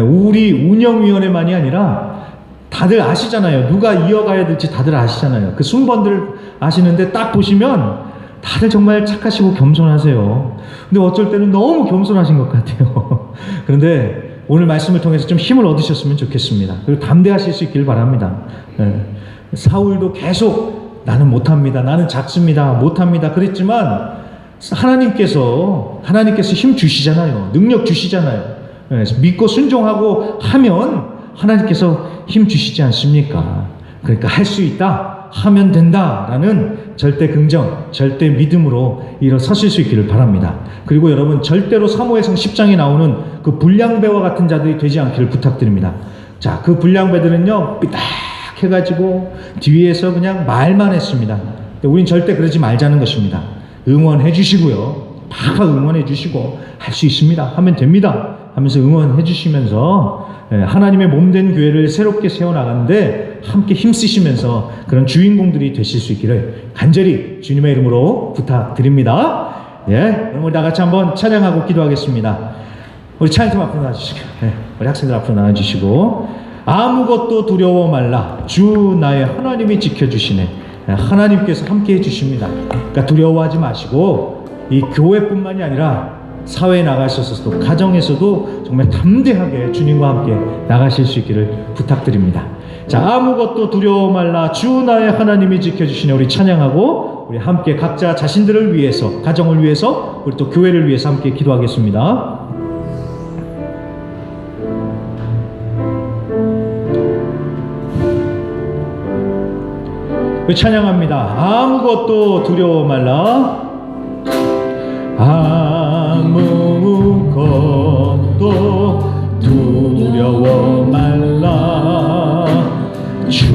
[SPEAKER 2] 우리 운영위원회만이 아니라 다들 아시잖아요. 누가 이어가야 될지 다들 아시잖아요. 그 순번들을 아시는데 딱 보시면 다들 정말 착하시고 겸손하세요. 근데 어쩔 때는 너무 겸손하신 것 같아요. 그런데 오늘 말씀을 통해서 좀 힘을 얻으셨으면 좋겠습니다. 그리고 담대하실 수 있길 바랍니다. 사울도 계속 나는 못합니다. 나는 작습니다. 못합니다. 그랬지만 하나님께서 힘 주시잖아요. 능력 주시잖아요. 믿고 순종하고 하면 하나님께서 힘 주시지 않습니까? 그러니까 할 수 있다, 하면 된다라는 절대 긍정, 절대 믿음으로 일어서실 수 있기를 바랍니다. 그리고 여러분 절대로 사무엘상 10장에 나오는 그 불량배와 같은 자들이 되지 않기를 부탁드립니다. 자, 그 불량배들은요 삐딱해가지고 뒤에서 그냥 말만 했습니다. 우린 절대 그러지 말자는 것입니다. 응원해 주시고요, 팍팍 응원해 주시고 할 수 있습니다, 하면 됩니다 하면서 응원해 주시면서 하나님의 몸된 교회를 새롭게 세워나가는데 함께 힘쓰시면서 그런 주인공들이 되실 수 있기를 간절히 주님의 이름으로 부탁드립니다. 그럼 우리 다 같이 한번 찬양하고 기도하겠습니다. 우리 찬양팀 앞으로 나와주시고, 우리 학생들 앞으로 나와주시고, 아무것도 두려워 말라, 주 나의 하나님이 지켜주시네. 하나님께서 함께 해주십니다. 그러니까 두려워하지 마시고 이 교회뿐만이 아니라 사회에 나가셔서도 가정에서도 정말 담대하게 주님과 함께 나가실 수 있기를 부탁드립니다. 자, 아무것도 두려워 말라, 주 나의 하나님이 지켜주시네. 우리 찬양하고 우리 함께 각자 자신들을 위해서, 가정을 위해서, 우리 또 교회를 위해서 함께 기도하겠습니다. 우리 찬양합니다. 아무것도 두려워 말라, 아무것도 두려워 말라, 주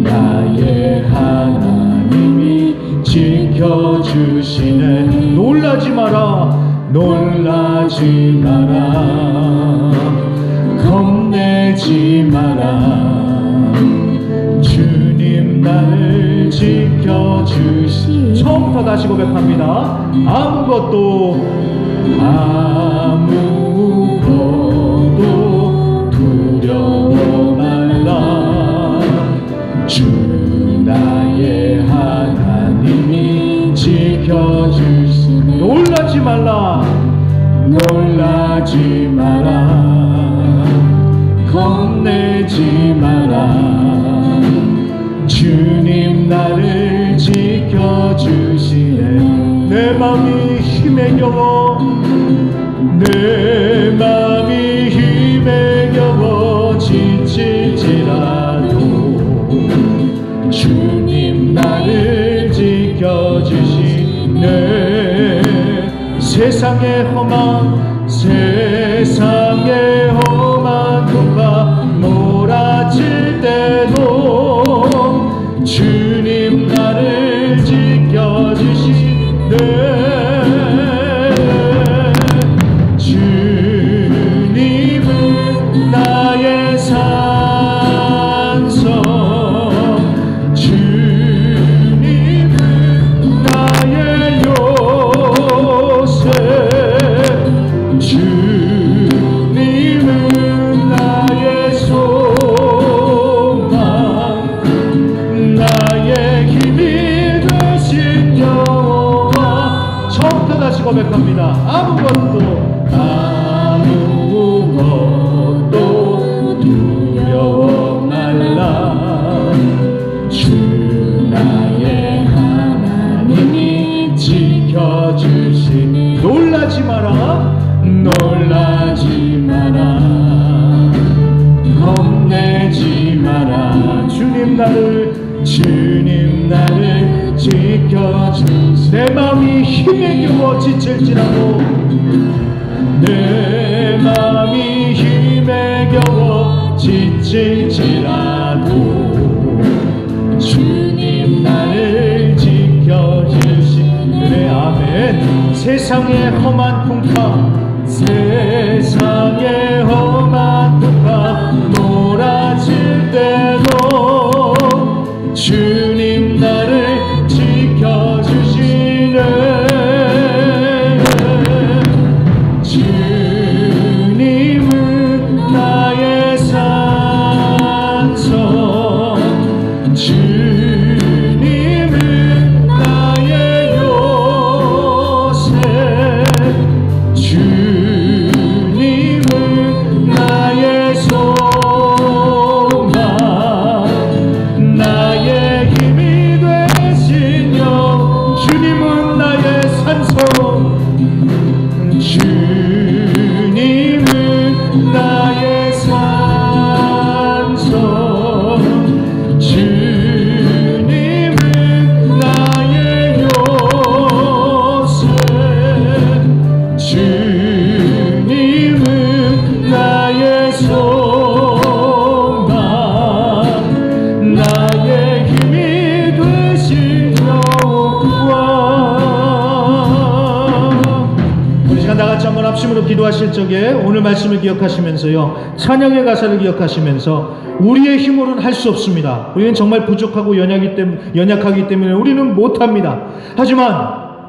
[SPEAKER 2] 나의 하나님이 지켜주시네. 놀라지 마라, 놀라지 마라, 겁내지 마라, 주님 나를 지켜주시. 처음부터 다시 고백합니다. 아무것도 두려워 말라, 주 나의 하나님이 지켜주시네. 놀라지 말라, 놀라지 마라, 겁내지 마라, 주님 나를 지켜주시네. 내 맘이 힘에 겨워, 내 맘이 힘에 겨워 지칠지라도 주님 나를 지켜주시네. 세상의 험한, 세상의 험한 풍파 몰아칠 때도 주님 나를 지켜주시네. 주님은 나의 산성, 주님은 나의 요새, 주님은 나의 소망, 나의 힘이 되신 여호와. 처음부터 다시 고백합니다. 아무것도 두려워 말라, 주 나의 하나님이 지켜주시니. 놀라지 마라, 놀라지 마라, 겁내지 마라, 주님 나를 지켜주시니. 내 마음이 힘에 겨워 지칠지라도, 내 마음이 힘에 겨워 지칠지라도 주님 나를 지켜주시네. 아멘. 세상의 험한 풍파, 세상의 험한 풍파 몰아칠 때도 주님 나를 지켜주시네. 주님은 나의 산성, 주님은 나의 산소, 주님은 나의 산소, 주님은 나의 요새, 주님은 나의 소망, 나의 힘이 되신 여호와. 우리 시간 다 같이 한번 합심으로 기도하실 적에 오늘 말씀을 기억하시면서요, 찬양의 가사를 기억하시면서 우리의 힘으로는 할 수 없습니다. 우리는 정말 부족하고 연약하기 때문에 우리는 못합니다. 하지만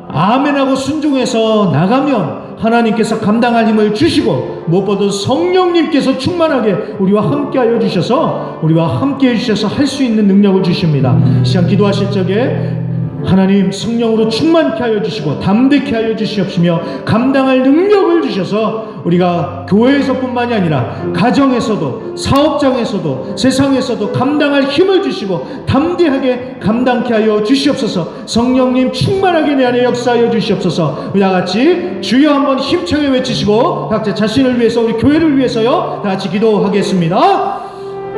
[SPEAKER 2] 아멘하고 순종해서 나가면 하나님께서 감당할 힘을 주시고, 무엇보다 성령님께서 충만하게 우리와 함께하여 주셔서 할 수 있는 능력을 주십니다. 시간 기도하실 적에 하나님 성령으로 충만케 하여 주시고 담대케 하여 주시옵시며 감당할 능력을 주셔서 우리가 교회에서뿐만이 아니라 가정에서도 사업장에서도 세상에서도 감당할 힘을 주시고 담대하게 감당케 하여 주시옵소서. 성령님 충만하게 내 안에 역사하여 주시옵소서. 우리 다같이 주여 한번 힘차게 외치시고 각자 자신을 위해서 우리 교회를 위해서요 다같이 기도하겠습니다.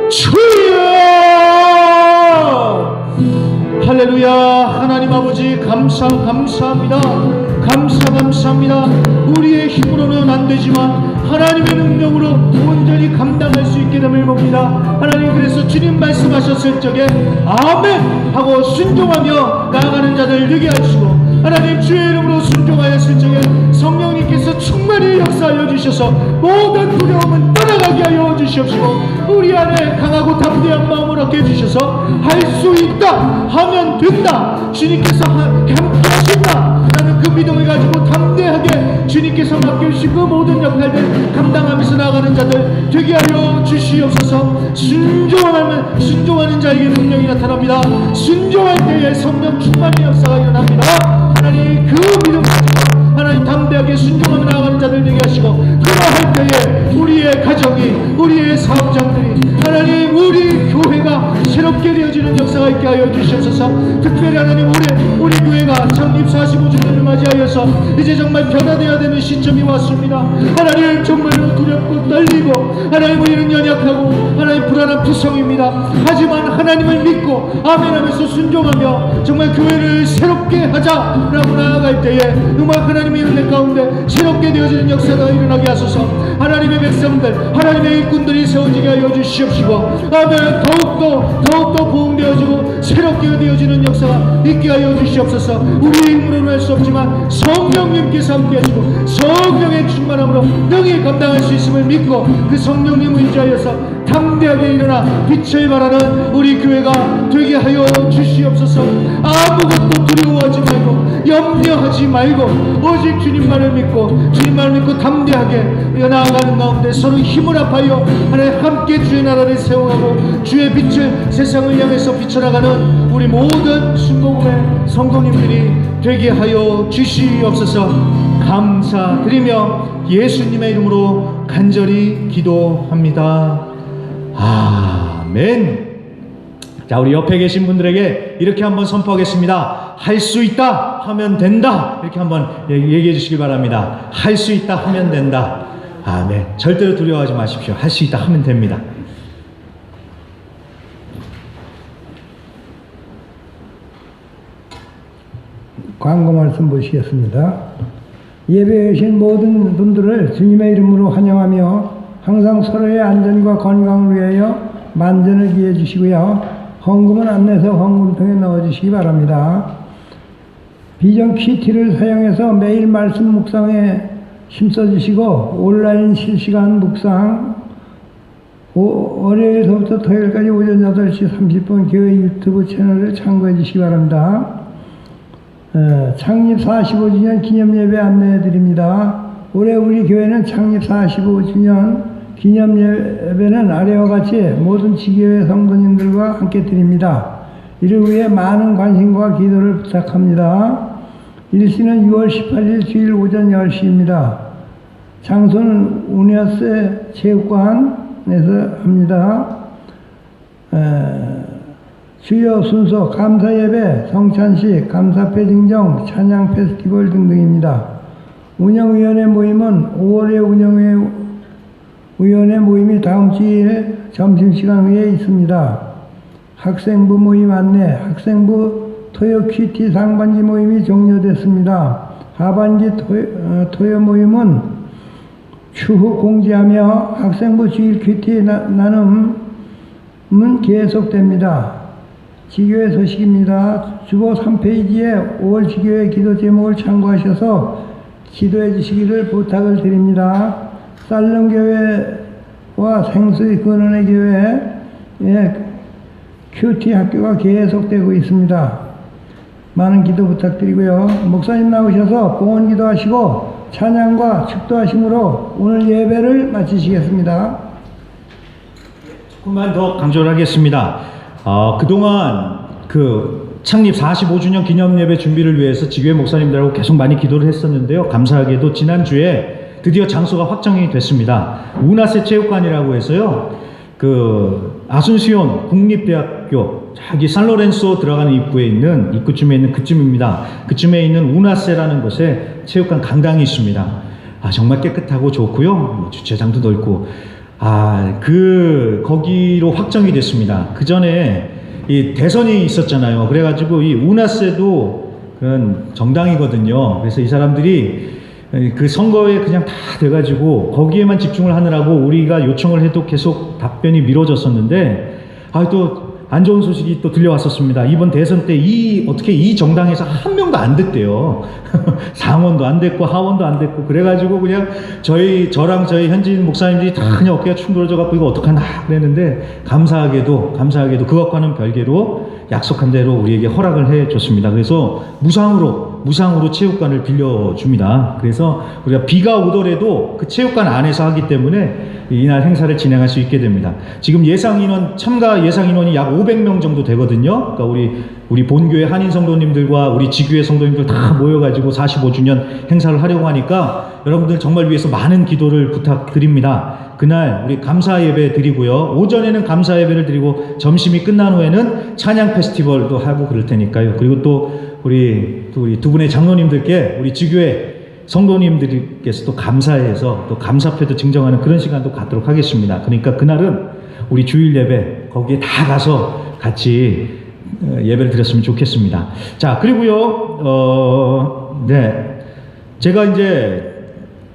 [SPEAKER 2] 주여! 할렐루야. 하나님 아버지 감사합니다. 감사합니다. 우리의 힘으로는 안 되지만 하나님의 능력으로 온전히 감당할 수 있게 됨을 봅니다. 하나님, 그래서 주님 말씀하셨을 적에 아멘 하고 순종하며 나아가는 자들 되게 하시고, 하나님 주의 이름으로 순종하였을 적에 성령님께서 충만히 역사하여 주셔서 모든 두려움은 떠나가게 하여 주시옵시고, 우리 안에 강하고 담대한 마음을 얻게 해주셔서 할 수 있다 하면 된다, 주님께서 함께 하신다 라는 그 믿음을 가지고 담대하게 주님께서 맡겨주신 그 모든 역할들 감당하면서 나아가는 자들 되게 하여 주시옵소서. 순종하는 자에게 능력이 나타납니다. 순종할 때에 성령 충만의 역사가 일어납니다. 하나님 그 믿음 가지고 하나님 담대하게 순종하며 나아가는 자들 되게 하시고, 그러할 때에 우리의 가정이, 우리의 사업장들이, 하나님 우리 교회가 새롭게 되어지는 역사가 있게 하여 주시옵소서. 특별히 하나님 우리 교회가 창립 45주년을 맞이하여서 이제 정말 변화되어야 되는 시점이 왔습니다. 하나님 정말로 두렵고 떨리고, 하나님 우리는 연약하고 하나님 불안한 투성입니다. 하지만 하나님을 믿고 아멘하면서 순종하며 정말 교회를 새롭게 하자라고 나아갈 때에 정말 하나님의 은혜 가운데 새롭게 되어지는 역사가 일어나게 하소서. 하나님의 백성들, 하나님의 일꾼들이 세워지게 하여 주시옵시고, 아멘. 더욱더 보응되어지고 새롭게 되어지는 역사가 있게 하여 주시옵소서. 우리의 힘으로는 할 수 없지만 성령님께서 함께 하시고 성령의 충만함으로 능히 감당할 수 있음을 믿고, 그 성령님을 의지하여서 담대하게 일어나 빛을 발하는 우리 교회가 되게 하여 주시옵소서. 아무것도 두려워하지 말고 염려하지 말고 오직 주님만을 믿고 담대하게 나아가는 가운데 서로 힘을 합하여 하나님 함께 주의 나라를 세워가고 주의 빛을 세상을 향해서 비춰나가는 우리 모든 순복음의 성도님들이 되게 하여 주시옵소서. 감사드리며 예수님의 이름으로 간절히 기도합니다. 아멘. 자, 우리 옆에 계신 분들에게 이렇게 한번 선포하겠습니다. 할 수 있다 하면 된다. 이렇게 한번 얘기해 주시기 바랍니다. 할 수 있다 하면 된다. 아멘. 절대로 두려워하지 마십시오. 할 수 있다 하면 됩니다.
[SPEAKER 1] 광고 말씀 보시겠습니다. 예배에 오신 모든 분들을 주님의 이름으로 환영하며 항상 서로의 안전과 건강을 위하여 만전을 기해 주시고요. 헌금은 안내서 헌금통에 넣어주시기 바랍니다. 비전 키트를 사용해서 매일 말씀 묵상에 힘써주시고 온라인 실시간 묵상 월요일서부터 토요일까지 오전 8시 30분 교회 유튜브 채널을 참고해 주시기 바랍니다. 창립 45주년 기념예배 안내해 드립니다. 올해 우리 교회는 창립 45주년 기념예배는 아래와 같이 모든 지교회 성도님들과 함께 드립니다. 이를 위해 많은 관심과 기도를 부탁합니다. 일시는 6월 18일 주일 오전 10시입니다. 장소는 운여세 체육관에서 합니다. 주요 순서 감사예배, 성찬식, 감사패 증정, 찬양 페스티벌 등등입니다. 운영위원회 모임은 5월에 운영위원회 모임이 다음 주일 점심시간 후에 있습니다. 학생부 모임 안내, 학생부 토요 큐티 상반기 모임이 종료됐습니다. 하반기 토요 모임은 추후 공지하며 학생부 주일 큐티 나눔은 계속됩니다. 지교회 소식입니다. 주보 3페이지에 5월 지교회 기도 제목을 참고하셔서 기도해 주시기를 부탁을 드립니다. 살림교회와 생수의 근원의 교회에 큐티 학교가 계속되고 있습니다. 많은 기도 부탁드리고요. 목사님 나오셔서 봉헌 기도하시고 찬양과 축도하심으로 오늘 예배를 마치시겠습니다.
[SPEAKER 2] 조금만 더 강조를 하겠습니다. 그동안 창립 45주년 기념 예배 준비를 위해서 지교회 목사님들하고 계속 많이 기도를 했었는데요. 감사하게도 지난주에 드디어 장소가 확정이 됐습니다. 운하세 체육관이라고 해서요. 아순시온 국립대학교 저기 산로렌소 들어가는 입구쯤에 있는 그쯤입니다. 그쯤에 있는 운하세라는 곳에 체육관 강당이 있습니다. 정말 깨끗하고 좋고요. 주차장도 넓고 거기로 확정이 됐습니다. 그 전에 이 대선이 있었잖아요. 그래가지고 이 운하세도 그런 정당이거든요. 그래서 이 사람들이 그 선거에 그냥 다 돼가지고 거기에만 집중을 하느라고 우리가 요청을 해도 계속 답변이 미뤄졌었는데 또 안 좋은 소식이 또 들려왔었습니다. 이번 대선 때 어떻게 이 정당에서 한 명도 안 됐대요. 상원도 안 됐고 하원도 안 됐고 그래가지고 그냥 저랑 저희 현진 목사님들이 다 그냥 어깨가 충돌져 갖고 이거 어떡하나 그랬는데 감사하게도 그것과는 별개로 약속한 대로 우리에게 허락을 해 줬습니다. 그래서 무상으로 체육관을 빌려줍니다. 그래서 우리가 비가 오더라도 그 체육관 안에서 하기 때문에 이날 행사를 진행할 수 있게 됩니다. 지금 참가 예상 인원이 약 500명 정도 되거든요. 그러니까 우리 본교회 한인 성도님들과 우리 지교회 성도님들 다 모여가지고 45주년 행사를 하려고 하니까 여러분들 정말 위해서 많은 기도를 부탁드립니다. 그날 우리 감사 예배 드리고요. 오전에는 감사 예배를 드리고 점심이 끝난 후에는 찬양 페스티벌도 하고 그럴 테니까요. 그리고 또 우리 두 분의 장로님들께 우리 지교회 성도님들께서 또 감사해서 또 감사패도 증정하는 그런 시간도 갖도록 하겠습니다. 그러니까 그날은 우리 주일 예배 거기에 다 가서 같이 예배를 드렸으면 좋겠습니다. 자, 그리고요, 제가 이제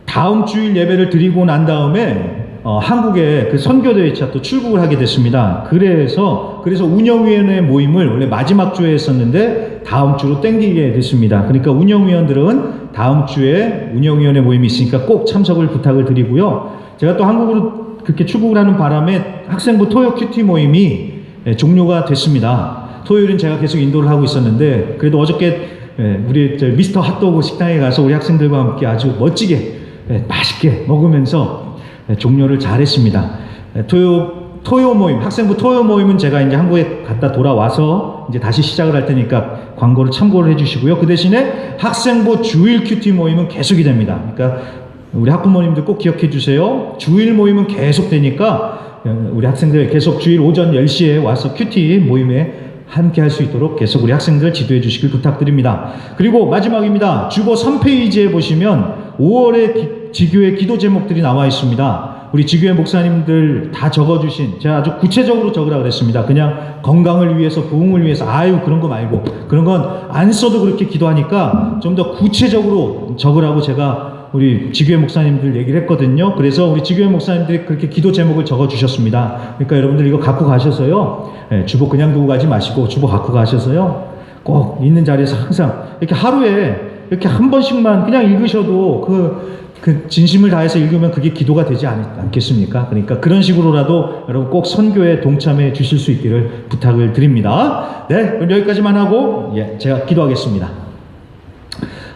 [SPEAKER 2] 다음 주일 예배를 드리고 난 다음에 한국에 그 선교대회차 또 출국을 하게 됐습니다. 그래서 운영위원회 모임을 원래 마지막 주에 했었는데 다음 주로 땡기게 됐습니다. 그러니까 운영위원들은 다음 주에 운영위원회 모임이 있으니까 꼭 참석을 부탁을 드리고요. 제가 또 한국으로 그렇게 출국을 하는 바람에 학생부 토요 큐티 모임이 종료가 됐습니다. 토요일은 제가 계속 인도를 하고 있었는데 그래도 어저께 우리 미스터 핫도그 식당에 가서 우리 학생들과 함께 아주 멋지게 맛있게 먹으면서 종료를 잘 했습니다. 토요 모임, 학생부 토요 모임은 제가 이제 한국에 갔다 돌아와서 이제 다시 시작을 할 테니까 광고를 참고를 해주시고요. 그 대신에 학생부 주일 큐티 모임은 계속이 됩니다. 그러니까 우리 학부모님들 꼭 기억해 주세요. 주일 모임은 계속 되니까 우리 학생들 계속 주일 오전 10시에 와서 큐티 모임에 함께 할 수 있도록 계속 우리 학생들 지도해 주시길 부탁드립니다. 그리고 마지막입니다. 주보 3페이지에 보시면 5월에 지교회 기도 제목들이 나와 있습니다. 우리 지교회 목사님들 다 적어주신, 제가 아주 구체적으로 적으라 그랬습니다. 그냥 건강을 위해서, 부흥을 위해서, 그런 거 말고, 그런 건 안 써도 그렇게 기도하니까 좀 더 구체적으로 적으라고 제가 우리 지교회 목사님들 얘기를 했거든요. 그래서 우리 지교회 목사님들이 그렇게 기도 제목을 적어주셨습니다. 그러니까 여러분들 이거 갖고 가셔서요, 주보 그냥 두고 가지 마시고 주보 갖고 가셔서요, 꼭 있는 자리에서 항상 이렇게 하루에 이렇게 한 번씩만 그냥 읽으셔도 그 진심을 다해서 읽으면 그게 기도가 되지 않겠습니까? 그러니까 그런 식으로라도 여러분 꼭 선교에 동참해 주실 수 있기를 부탁을 드립니다. 네, 그럼 여기까지만 하고 제가 기도하겠습니다.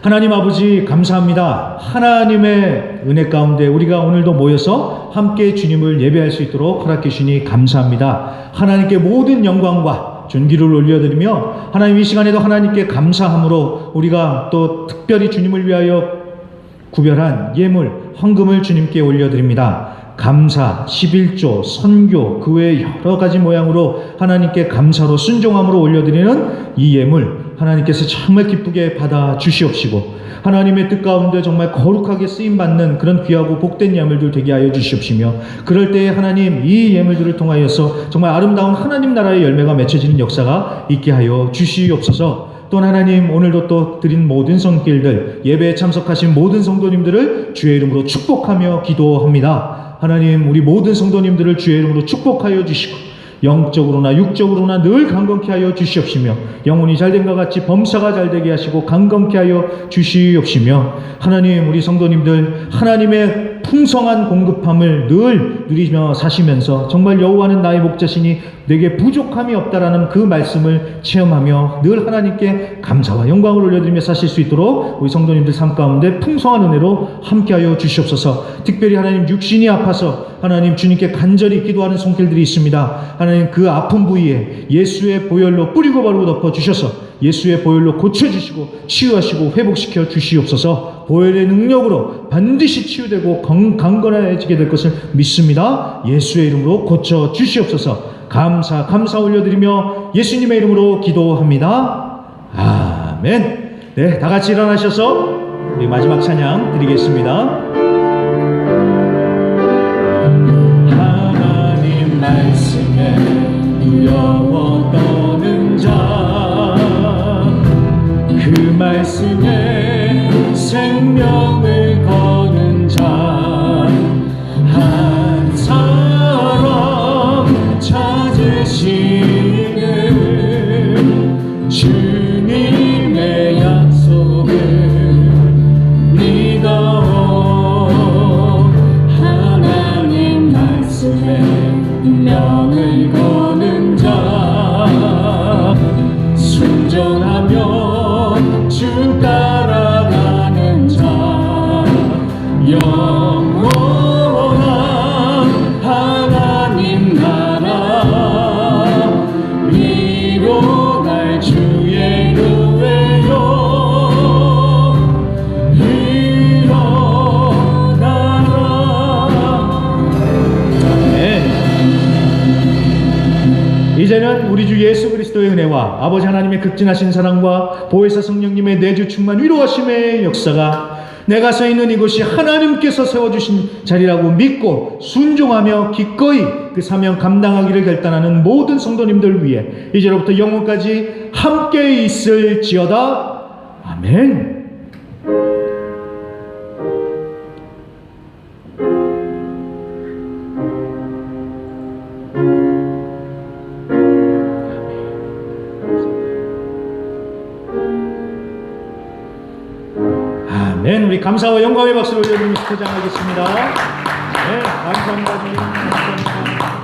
[SPEAKER 2] 하나님 아버지 감사합니다. 하나님의 은혜 가운데 우리가 오늘도 모여서 함께 주님을 예배할 수 있도록 허락해 주시니 감사합니다. 하나님께 모든 영광과 존귀를 올려드리며 하나님 이 시간에도 하나님께 감사함으로 우리가 또 특별히 주님을 위하여 구별한 예물, 헌금을 주님께 올려드립니다. 감사, 11조, 선교, 그 외 여러 가지 모양으로 하나님께 감사로 순종함으로 올려드리는 이 예물 하나님께서 정말 기쁘게 받아 주시옵시고 하나님의 뜻 가운데 정말 거룩하게 쓰임받는 그런 귀하고 복된 예물들 되게 하여 주시옵시며 그럴 때에 하나님 이 예물들을 통하여서 정말 아름다운 하나님 나라의 열매가 맺혀지는 역사가 있게 하여 주시옵소서. 또 하나님 오늘도 또 드린 모든 손길들 예배에 참석하신 모든 성도님들을 주의 이름으로 축복하며 기도합니다. 하나님 우리 모든 성도님들을 주의 이름으로 축복하여 주시고 영적으로나 육적으로나 늘 강건케 하여 주시옵시며 영혼이 잘된과 같이 범사가 잘되게 하시고 강건케 하여 주시옵시며 하나님 우리 성도님들 하나님의 풍성한 공급함을 늘 누리며 사시면서 정말 여호와는 나의 목자시니 내게 부족함이 없다라는 그 말씀을 체험하며 늘 하나님께 감사와 영광을 올려드리며 사실 수 있도록 우리 성도님들 삶 가운데 풍성한 은혜로 함께하여 주시옵소서. 특별히 하나님 육신이 아파서 하나님 주님께 간절히 기도하는 손길들이 있습니다. 하나님 그 아픈 부위에 예수의 보혈로 뿌리고 바르고 덮어 주셔서 예수의 보혈로 고쳐주시고 치유하시고 회복시켜 주시옵소서. 보혈의 능력으로 반드시 치유되고 강건해지게 될 것을 믿습니다. 예수의 이름으로 고쳐 주시옵소서. 감사 올려드리며 예수님의 이름으로 기도합니다. 아멘. 네, 다 같이 일어나셔서 우리 마지막 찬양 드리겠습니다. 하나님 말씀에 두려워 떠는 자, 그 말씀에 생명을 거는 자, 한 사람 찾으시는 주님의 약속을 믿어 하나님 말씀에 명을 거는 자, 순종하며 주 따라가는 자, 영원한 하나님 나라 이뤄갈 주의 교회요 일어나라. 네. 이제는 우리 주 예수 그리스도의 은혜와 아버지 하나님의 극진하신 사랑과 보혜사 성령님의 내주 충만 위로하심의 역사가 내가 서 있는 이곳이 하나님께서 세워주신 자리라고 믿고 순종하며 기꺼이 그 사명 감당하기를 결단하는 모든 성도님들 위해 이제로부터 영원까지 함께 있을지어다. 아멘. 아멘. 우리 감사와 영광의 박수를 올려드리면서 포장하겠습니다. 네, 감사합니다. 감사합니다.